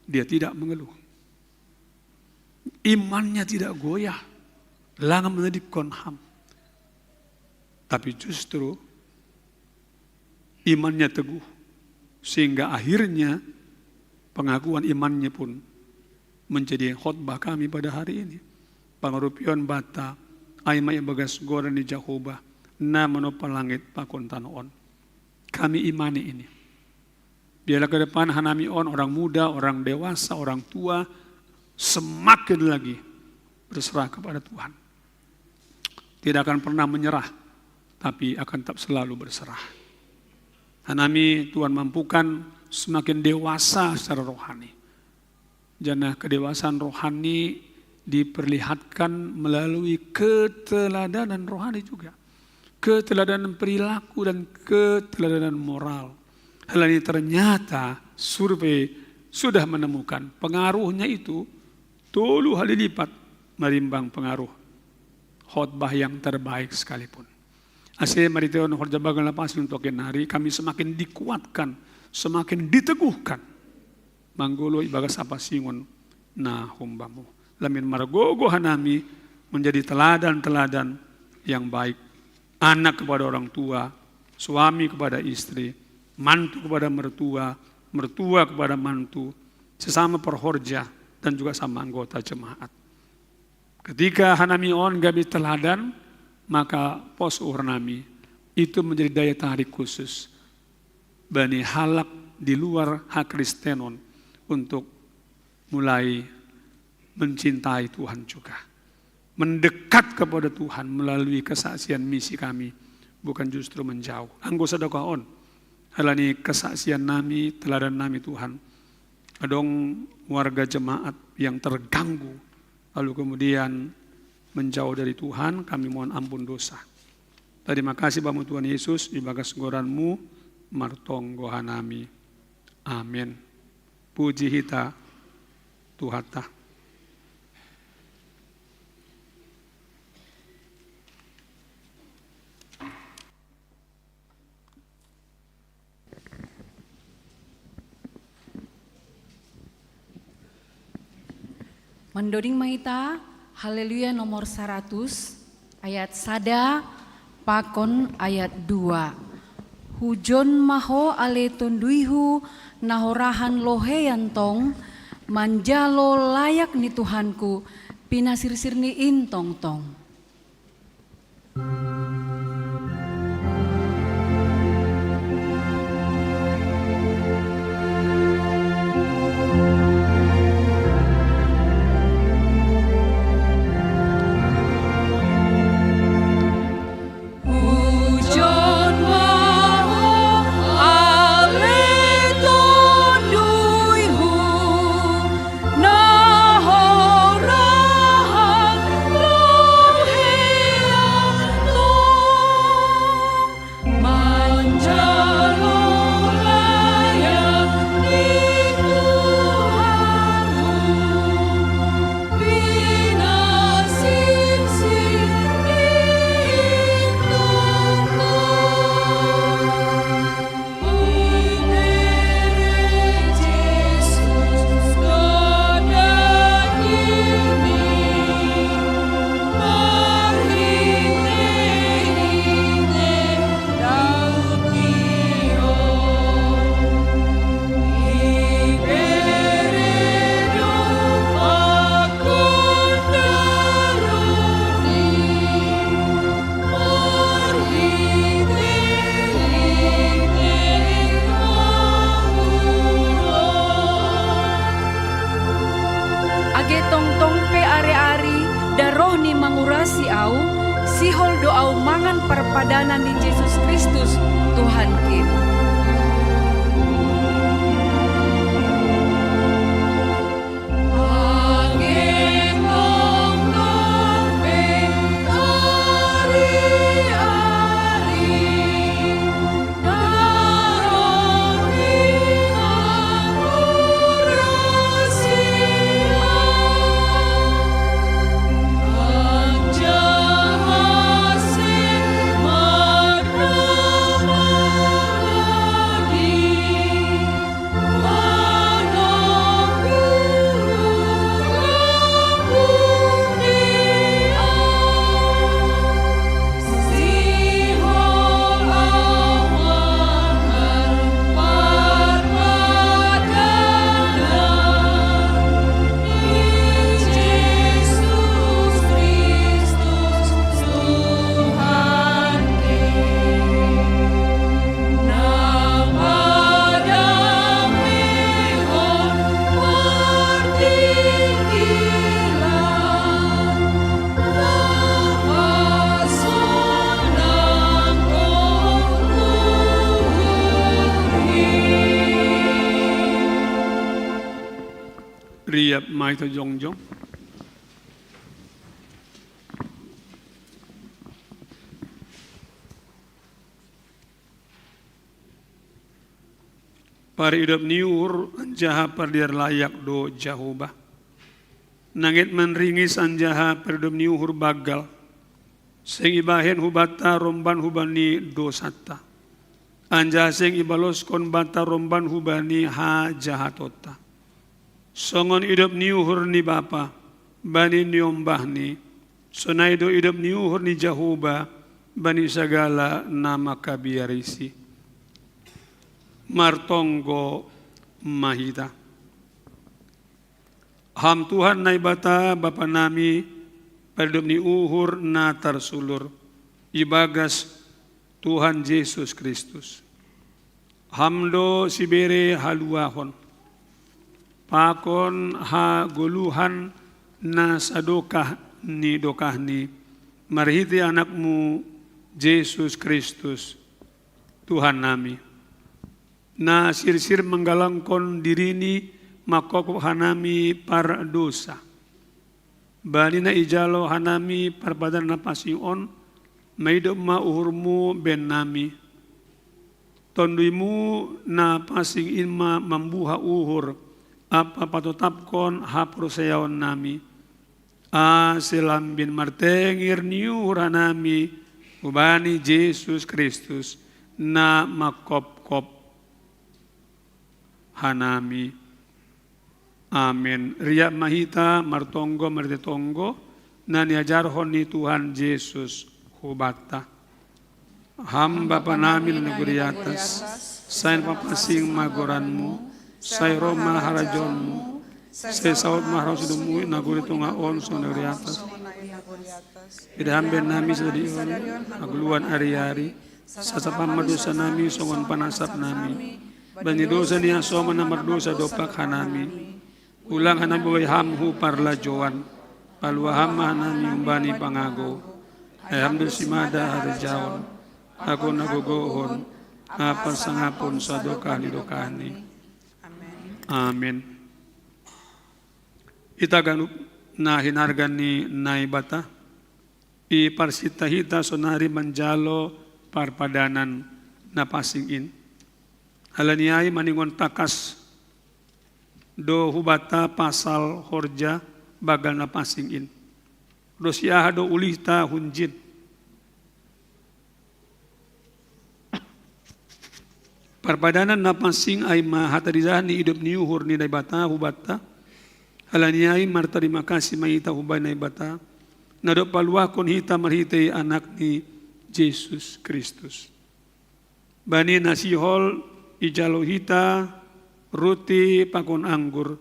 dia tidak mengeluh. Imannya tidak goyah, langan menedik konham. Tapi justru imannya teguh, sehingga akhirnya pengakuan imannya pun menjadi khotbah kami pada hari ini. Pangarupion bata, aimai bagas goran di Jahoba, na menopal langit pakon tanoon. Kami imani ini. Biarlah ke depan hanami on orang muda, orang dewasa, orang tua semakin lagi berserah kepada Tuhan. Tidak akan pernah menyerah, tapi akan tetap selalu berserah. Hanami Tuhan mampukan semakin dewasa secara rohani. Jana kedewasaan rohani diperlihatkan melalui keteladanan rohani juga. Keteladanan perilaku dan keteladanan moral. Hal ini ternyata survei sudah menemukan pengaruhnya itu 10 kali lipat merimbang pengaruh khotbah yang terbaik sekalipun. Asal mariteon khotbah bagal lapas untuk hari kami semakin dikuatkan, semakin diteguhkan. Manggolo ibagas apa singon na humbamu. Lamin margogo hanami menjadi teladan-teladan yang baik. Anak kepada orang tua, suami kepada istri, mantu kepada mertua, mertua kepada mantu, sesama perhorja dan juga sama anggota jemaat. Ketika hanami on gabi teladan, maka pos urnami itu menjadi daya tarik khusus bani halak di luar hak Kristenon untuk mulai mencintai Tuhan juga. Mendekat kepada Tuhan melalui kesaksian misi kami bukan justru menjauh. Anggo sedekahon, halani kesaksian nami, teladan nami Tuhan. Adong warga jemaat yang terganggu, lalu kemudian menjauh dari Tuhan, kami mohon ampun dosa. Terima kasih Bapak Tuhan Yesus, di bagas goranmu, martong gohanami. Amin. Puji hita Tuhata. Mendoding maita, haleluya nomor 100, ayat sada, pakon ayat 2. Hujon maho ale tonduihu nahorahan loheyantong, manjalo layak ni Tuhanku, pinasirsir ni intong tong. Sihol doau mangan perpadanan di Yesus Kristus Tuhan kita. Riap mai to jongjong. Pari idop niur anjaha pardiar layak do jahubah. Nangit menringis anjaha perdom niuhur bagal. Sing ibahen hubata romban hubani dosata. Anjaha sing ibalos kon bata romban hubani ha jahatota. Songon idop niuhur ni bapa, bani niombah ni, sonaido idop niuhur ni jahuba, bani sagala nama kabiarisi. Martonggo mahita. Ham Tuhan nai bata bapa nami, padop ni uhur na tarsulur, ibagas Tuhan Yesus Kristus. Hamdo sibere haluahon. Pakon ha goluhan na sadokah ni marhiti anakmu Yesus Kristus Tuhan nami. Na sir-sir menggalangkon dirini makoko hanami par dosa. Bani na ijalo hanami parbadan na pasion, maido uhurmu ben nami. Tonduimu na pasing inma mambuha uhur, apa patutapkon hapro sayawan nami. Selam bin martengir niur hanami, ubani Yesus Kristus na makop-kop hanami. Amin. Riya mahita martonggo martetonggo na niajarhon ni Tuhan Yesus hubata. Hamba panamin negeri atas, sain papasing magoranmu, say Roma harajonmu, say saud mahrasudumu naguri tunga onso negeri atas. Idhamben nami sadion, agluan ari-ari, sasapam madosa nami songon panasap nami, bani dosa niya soma na mardosa dopak hanami. Ulang hanami way hamhu parla joan, paluaham hanami umbani pangago, ayamdo simada harijaon, ako nagogohon, apan sangapon sa dokani. Amen. Itaganup na hinargan ni naibata, iparsitahita sonari manjalo parpadanan na pasingin. Halaniyay maningon takas do hubata pasal horja bagal na pasingin. Do siyaha do ulita hunjin. Parpadanan na pasing ay mahatarizahan ni idop ni uhur ni naibata hubata. Halaniyay martarima kasih maita hubay naibata. Nado paluakon hita marhitay anak ni Jesus Kristus. Bani nasihol ijalo hita ruti pakon anggur,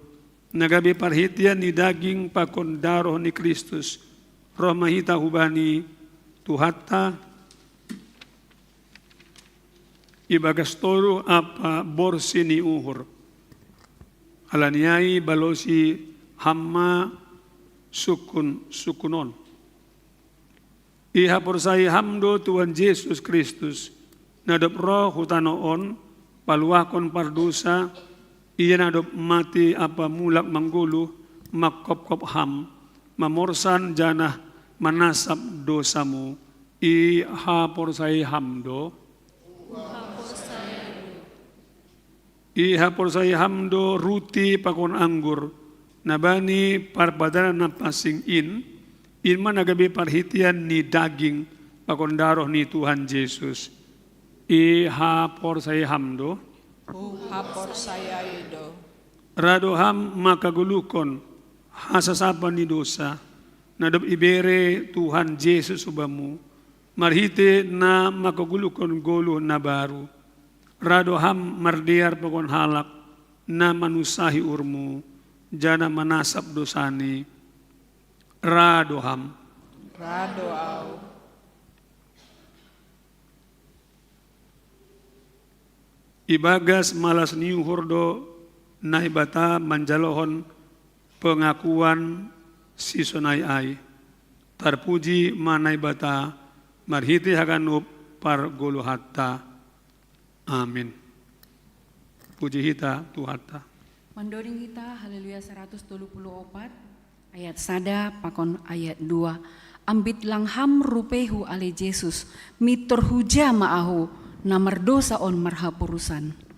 nagabi parhitian ni daging pakon daroh ni Kristus, roh mahita hubani tuhata, ibagas toro apa borsi ni uhur. Alaniai balosi hamma sukunon. Iha porsai hamdo Tuhan Yesus Kristus, nadop roh hutanoon, paluakon pardusa, iya nadop mati apa mulak manggulu, makop-kop ham, mamorsan janah manasap dosamu, iha porsai hamdo, iha porsai hamdo ruti pakon anggur, nabani parpadanan na pasing inman nagabi parhitian ni daging pakon daroh ni Tuhan Yesus. Iha porsai hamdo, hapor saya ido. Radoham makagulukon hasasapan ni dosa nadop ibere Tuhan Yesus ubamu marhite na makagulukon golo na baru radoham mardiar pakon halak na manusahi urmu jana manasap dosani radoham Radoau. Ibagas malas niu hurdo naibata manjalohon pengakuan si sonai ai. Tarpuji manaibata marhiti haganup par golo hatta. Amin. Puji hita Tuhata. Mandoring kita haleluya 134 ayat sada pakon ayat 2. Ambit langham rupehu ale Yesus mitor huja maahu namar dosa on marhapurusan. Ambit langham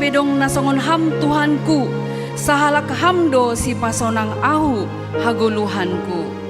bedong nasongon ham Tuhanku, sahalak hamdo si pasonang ahu haguluhanku.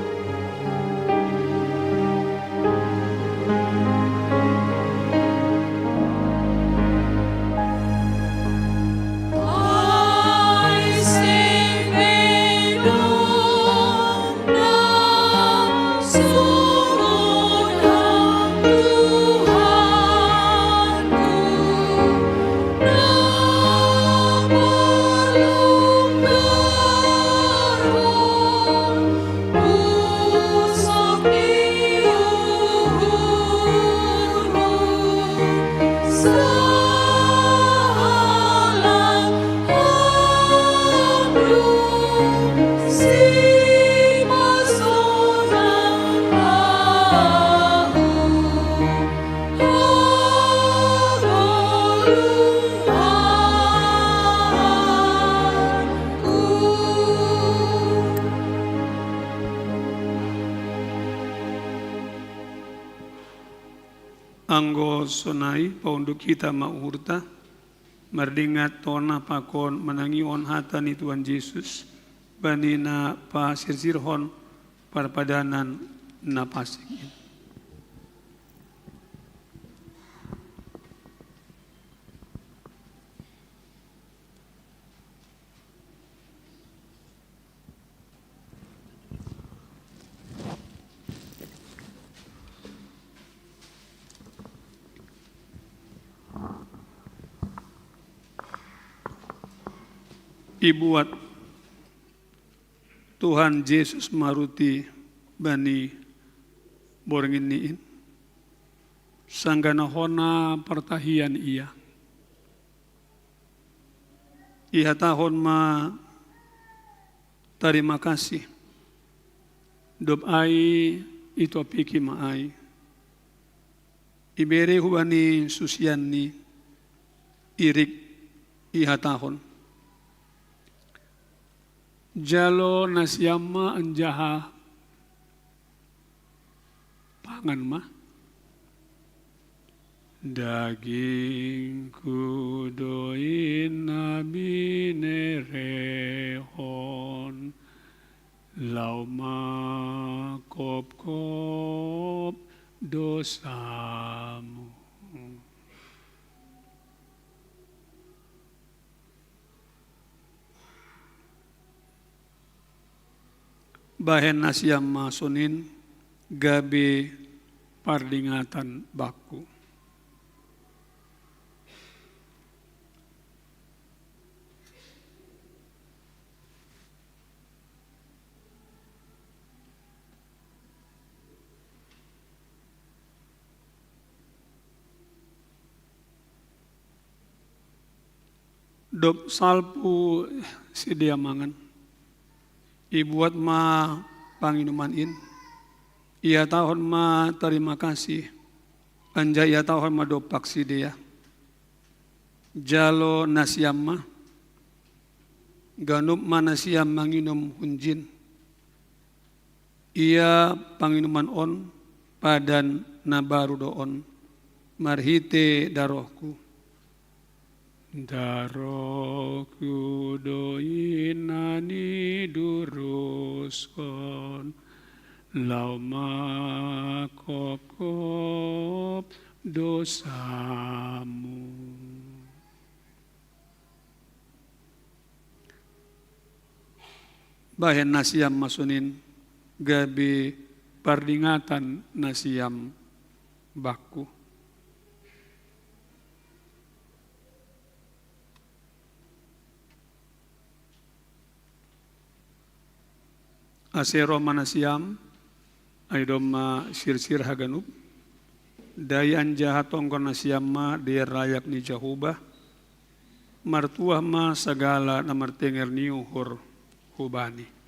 Anggo sonai paunduk kita maurta mardingat tona pakon menangion hata ni Tuhan Yesus banina pa sirsirhon parpadanan na pasik. Ibuat Tuhan Yesus maruti bani borengin niin sanggana hona pertahian ia tahun ma terima kasih dob ai itu piki ma ai ibere hubani susianni irik tahun jalo nasyama anjaha pangan mah daging kudoin nabi nerehon lauma kop dosamu. Bahen nasyam masunin gabe pardingatan baku. Dop salpu sedia mangan. Ibuat ma panginuman in, ia tahun ma terima kasih, anja ia tahun ma dopak si dia. Jalo nasyam ma, ganup ma nasyam manginum hunjin. Ia panginuman on, padan nabaru doon, marhite darohku. Darohku doinani duruskon lauma kop dosamu. Bahen nasyam masunin gabi pardingatan nasyam baku. Asero manasyam aidoma sir-sir haganup dayan jahatong nasyam ma dia rayak ni jahubah martuah ma sagala na martenger ni uhur hubani.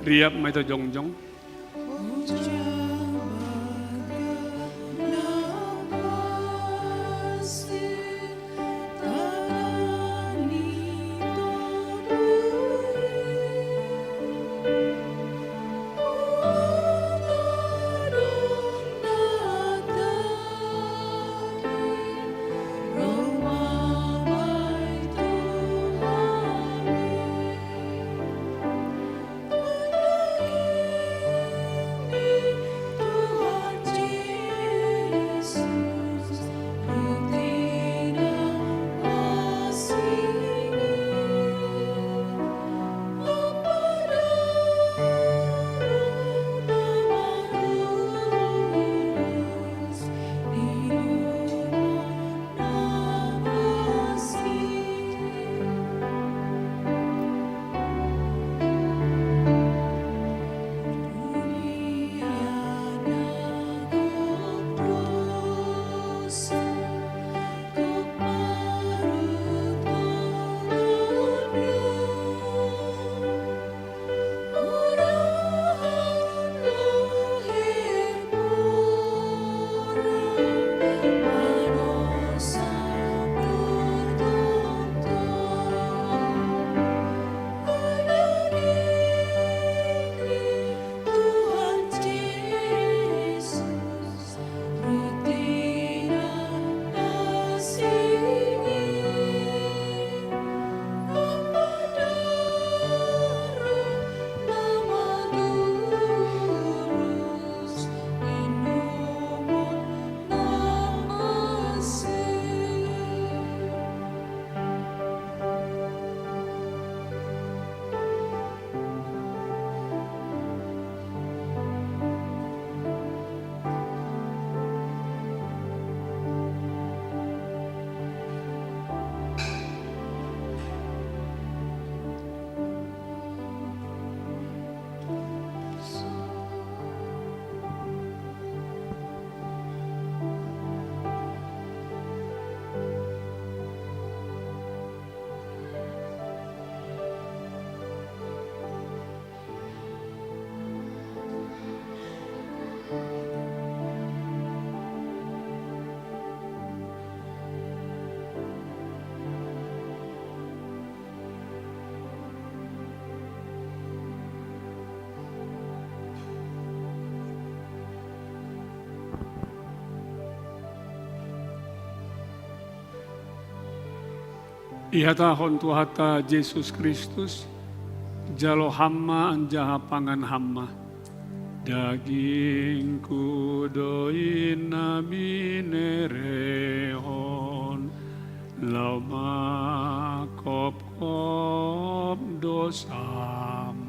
Riap mai to jongjong. Ihatahon Tuhata Yesus Kristus, jalo hamma anjaha pangan hamma. Daging kudoin nabi nerehon, lama kop dosam.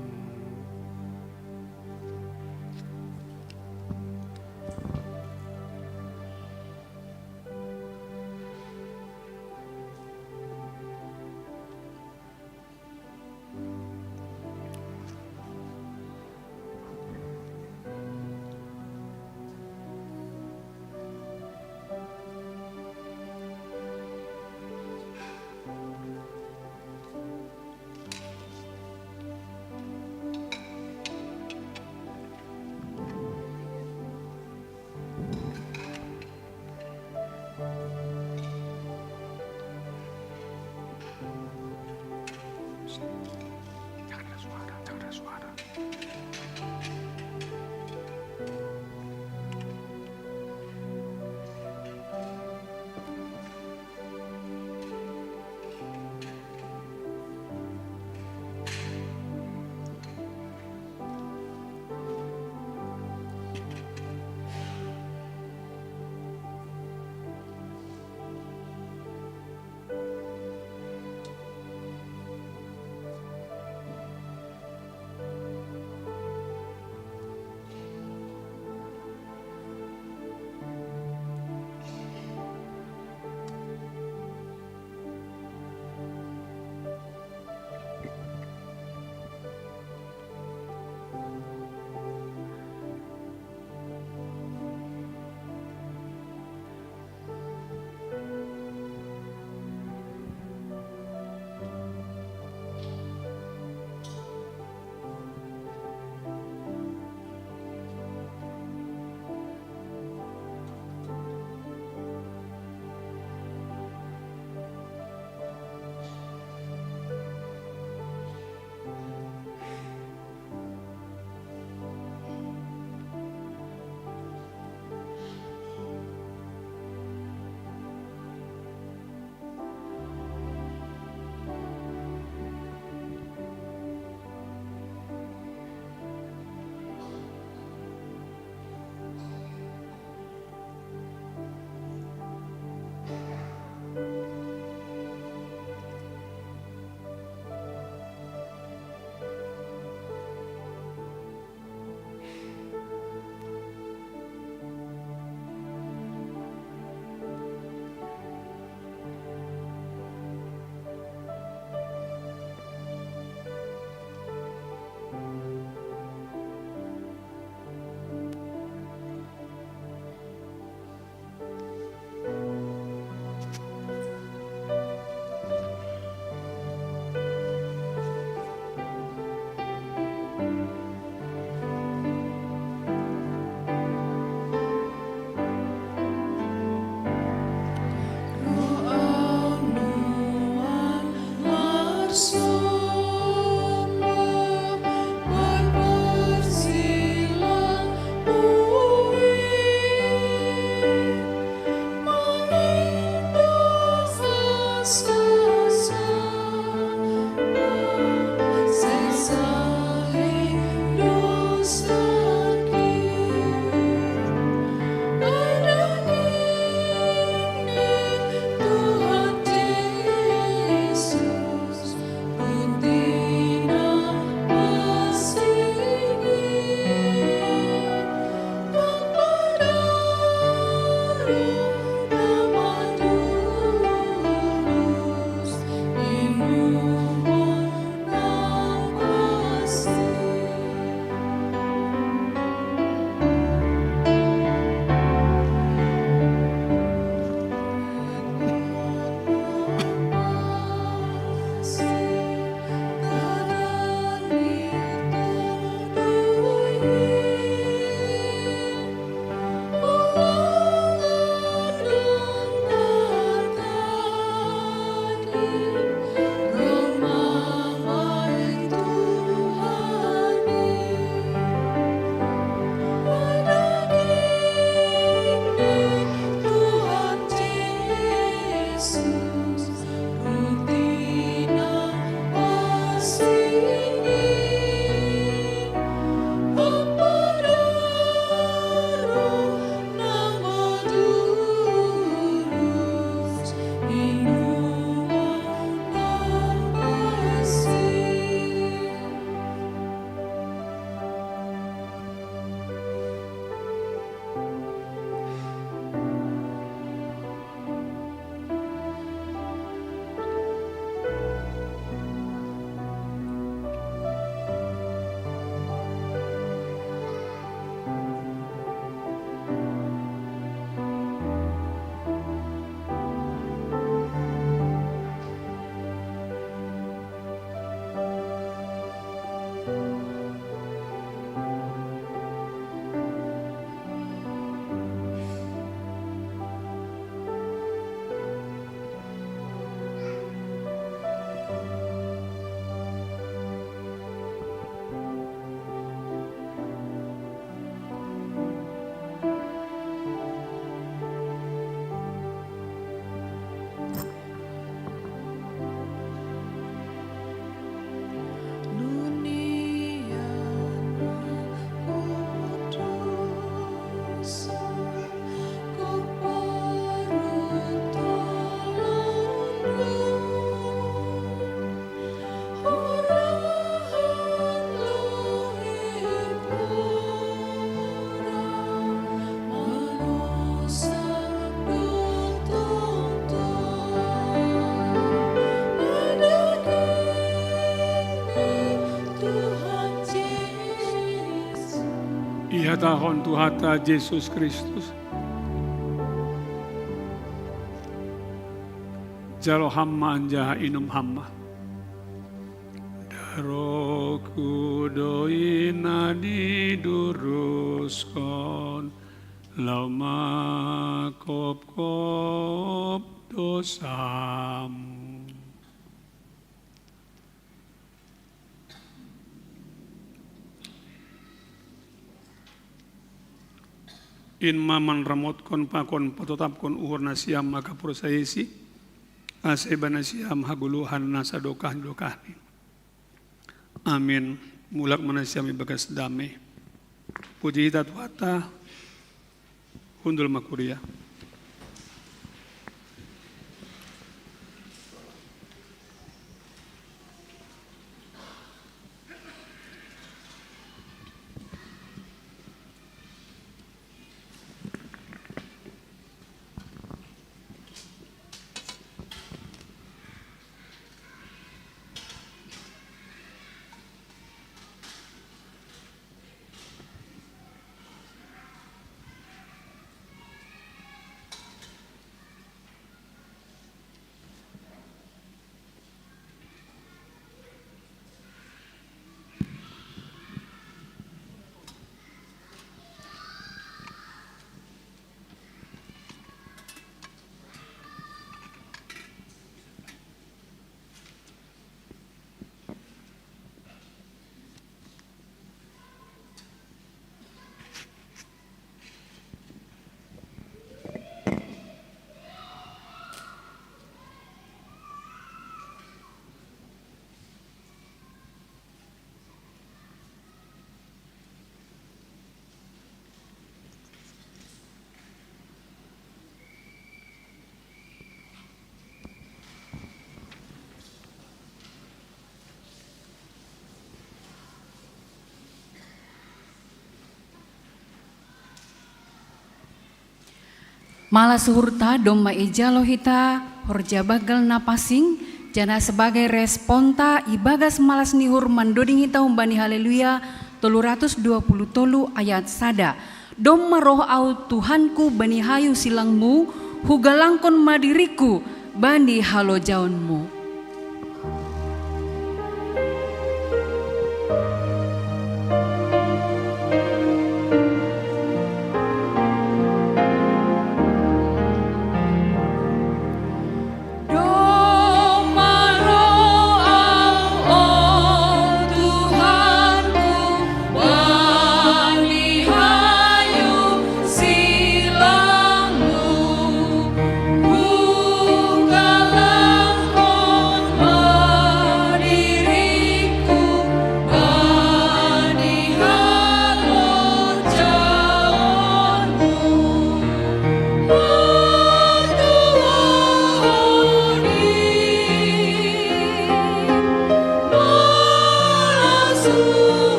Ya tahon Tuhata Yesus Kristus. Jalo hamma anjaha inum hamma. Daroku doina diduruskon. Lama kop dosamu. In maman ramotkon pakon patotapkon uhur nasiam maka pursaisi asebana siam haguluhan nasa dokah. Amin. Mulak manasiami bagas damai. Puji hita Tuhata hundul makuria. Mala suhurta domba ija lohita horja bagal napasing jana sebagai responta ibagas malas nihur mandoding hita umbani haleluya 320 ayat sada. Domma roh au Tuhanku bani hayu silangmu hugalangkon madiriku bani halo jaunmu.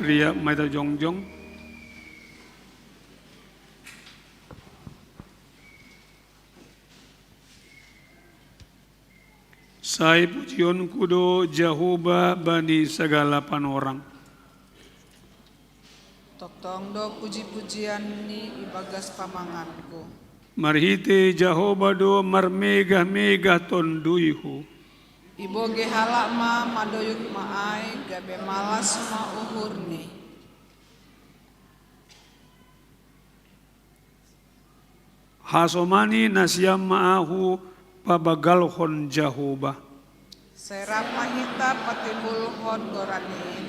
Ria Maita Jongjong. Sai pujion kudo Jehovah bani segala panorang. Toktong do puji-pujian ni ibagas pamanganku. Marhite Jehovah do marmegah-megah tonduihu. Ibo ge halak ma madoyuk maai gabe malas ma uhurni. Hasomani nasyam ma'ahu pabagalhon Jehovah. Serap mahita patibul hon goranin.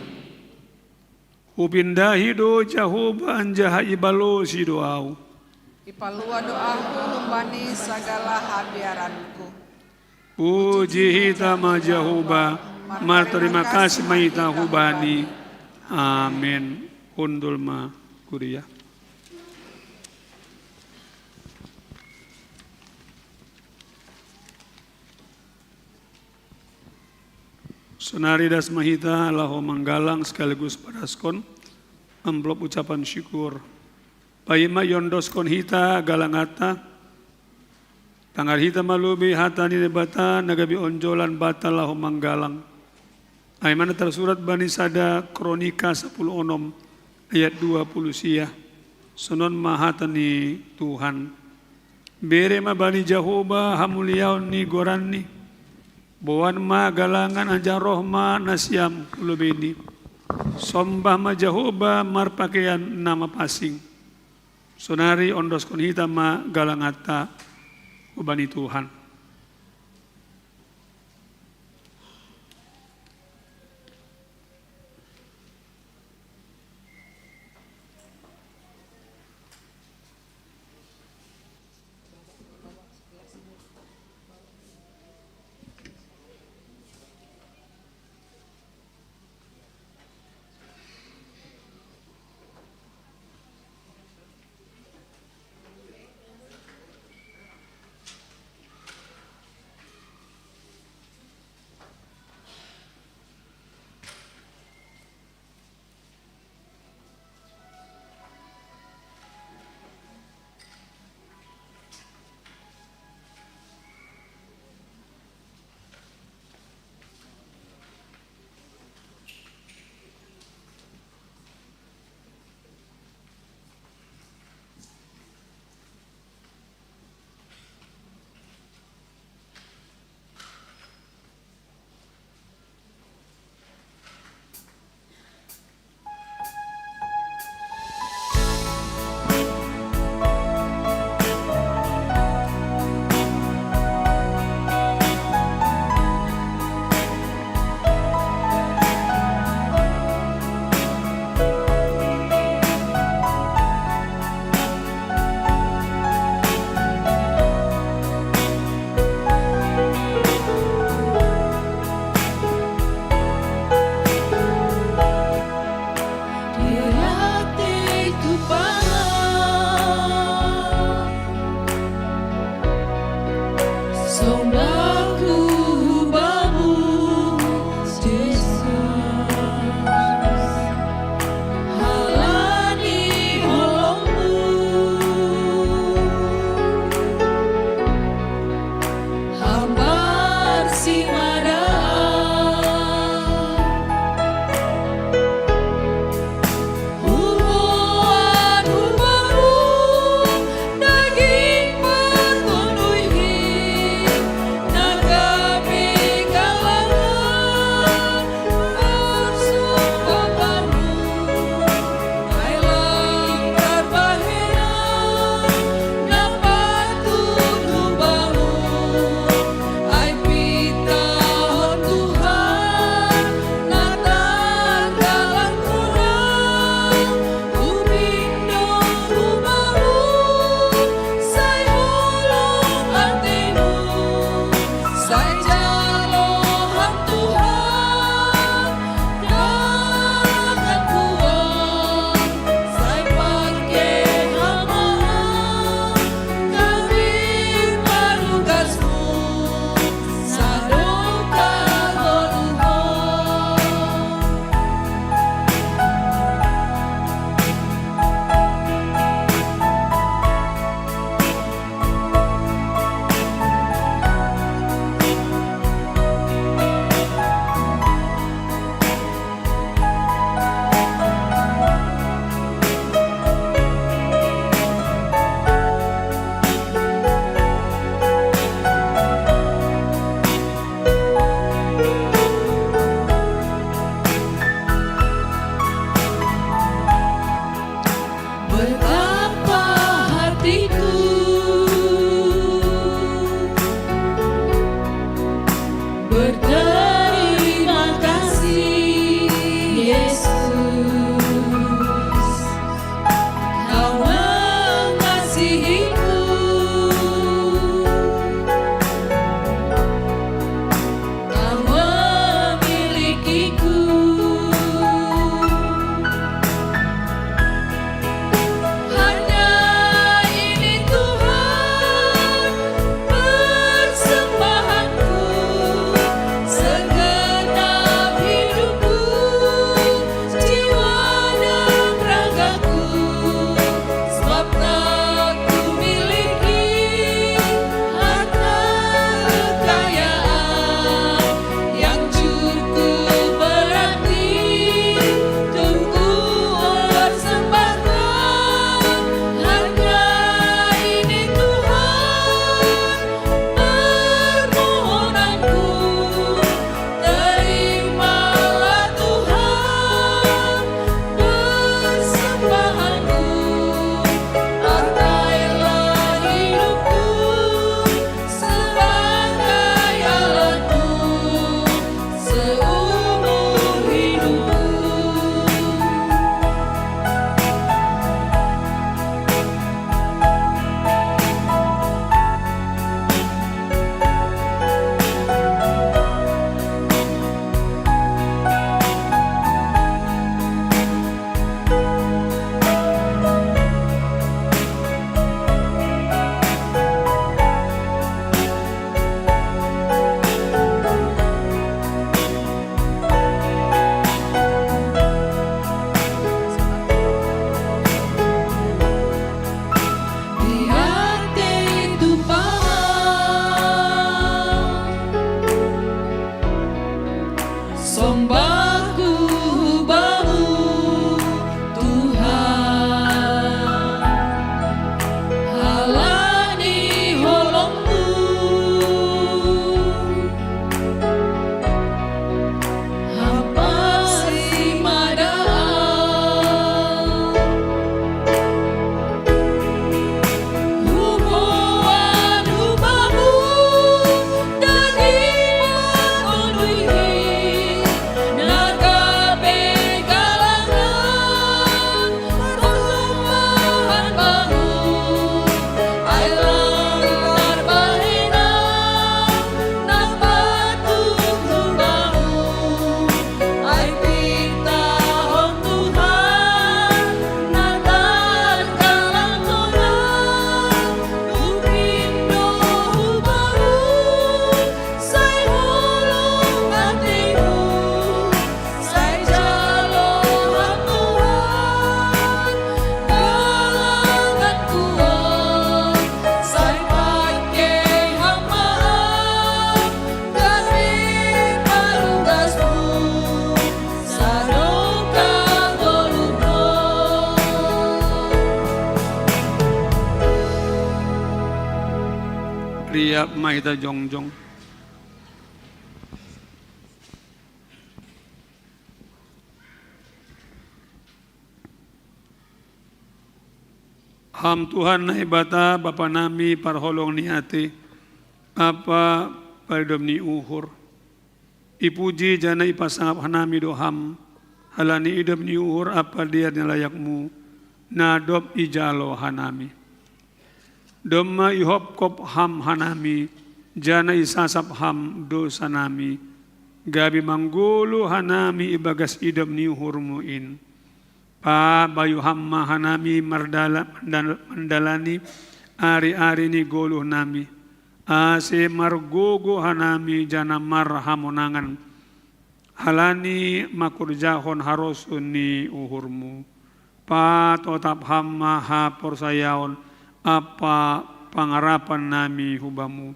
Upindahi do Jehovah anjaha ibalo si doau. Ipalua doaku lumbani segala habiaranku. Puji hita ma Jehovah, mar terima kasih maita hubani. Amin. Undul ma kuria. Sonari das mahita laho manggalang sekaligus paraskon amplop ucapan syukur. Paima yondoskon hita galangata tangar hita malubi hatani debata nagabi onjolan bata laho manggalang. Aimana tersurat Bani Sada Kronika 10 onom ayat 20 sia. Sonon mahatani Tuhan. Bere ma Bani Jahoba hamuliaon ni gorani. Bawan ma galangan anjang rohma nasyam ulubini. Sombah ma Jahoba marpakaian nama pasing. Sonari ondos kon hita ma galangata ubani Tuhan. Siap mahita jongjong. Ham Tuhan na ibata Bapa nami parholong ni ate apa paridom ni uhur. Ipuji jana ipasangap hanami doham halani idom ni uhur apa dia nilayakmu nadop ijalo hanami. Doma ihop kop ham hanami jana isasap ham dosa nami gabi manggulu hanami ibagas idom ni uhurmuin. Pa bayu hamma hanami mandalani ari-ari ni goluh nami ase margogo hanami jana marhamonangan halani makurjahon harosun ni uhurmu pa totap hamma ha porsayaon apa pangarapan nami hubamu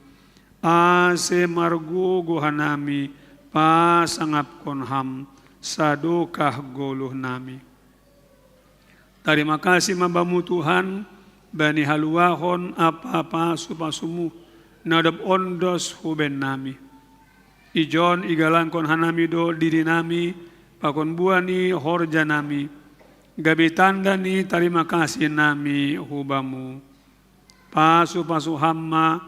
ase margogo hanami pa sangapkon ham sadokah goluh nami. Terima kasih mabamu Tuhan, bani haluahon apa-apa supasumu, nadab ondos huben nami. Ijon igalangkon hanami do diri nami, pakon buani horja nami. Gabi tanda ni terima kasih nami hubamu. Pasu-pasu hamma,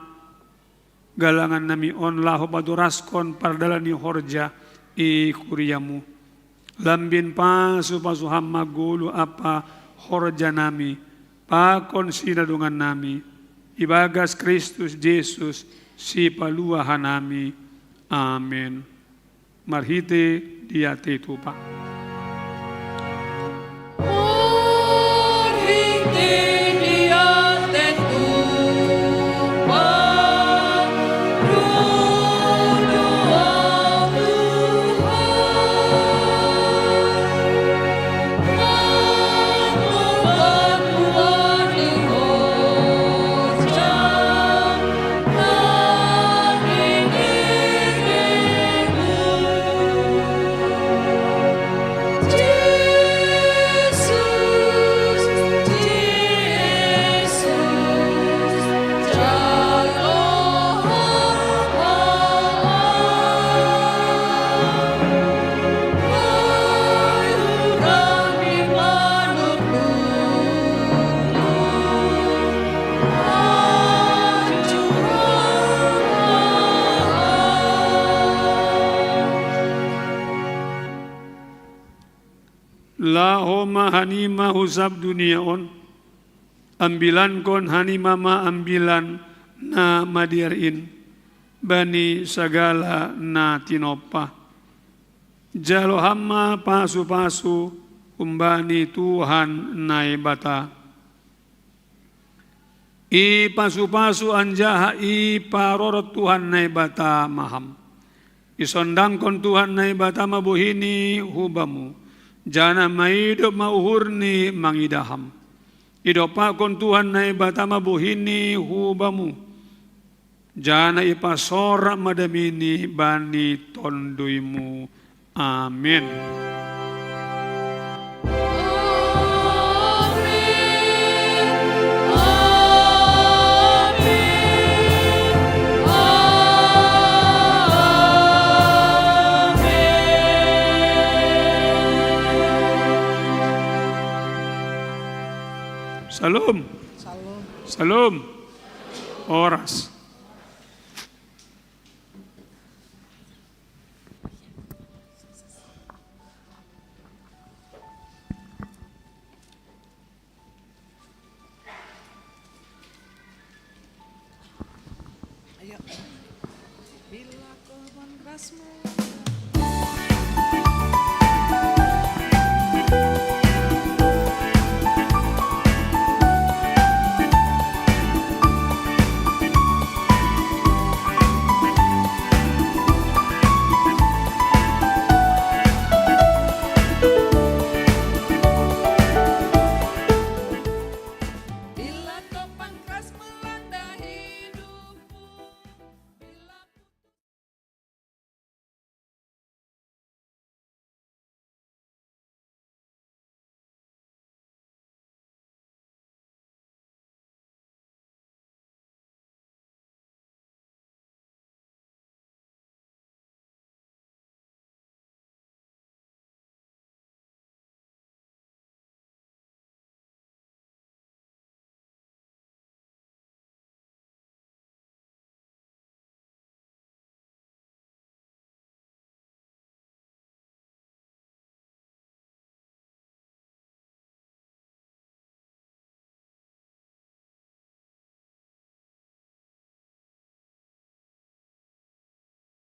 galangan nami on lahu paduraskon pardalani horja i kuriamu. Lambin pasu-pasu hamma gulu apa horja nami, pakon sinadungan nami, ibagas Kristus Yesus si paluahan nami. Amin. Marhite diate tupa. Lahoma hanima husab dunia on, ambilan kon hanima ma ambilan na madiarin, bani sagala na tinopa. Jalo hamma pasu-pasu umbani Tuhan naibata. I pasu-pasu anjaha i parorot Tuhan naibata maham. Isondang kon Tuhan naibata mabuhini hubamu. Jana maidop mauhurni mangidaham. Idopakon Tuhan na ibatama buhini hubamu. Jana ipasora madamini bani tonduimu. Amin. Salam. Salam. Oras. Ayo. Bila kau berasmu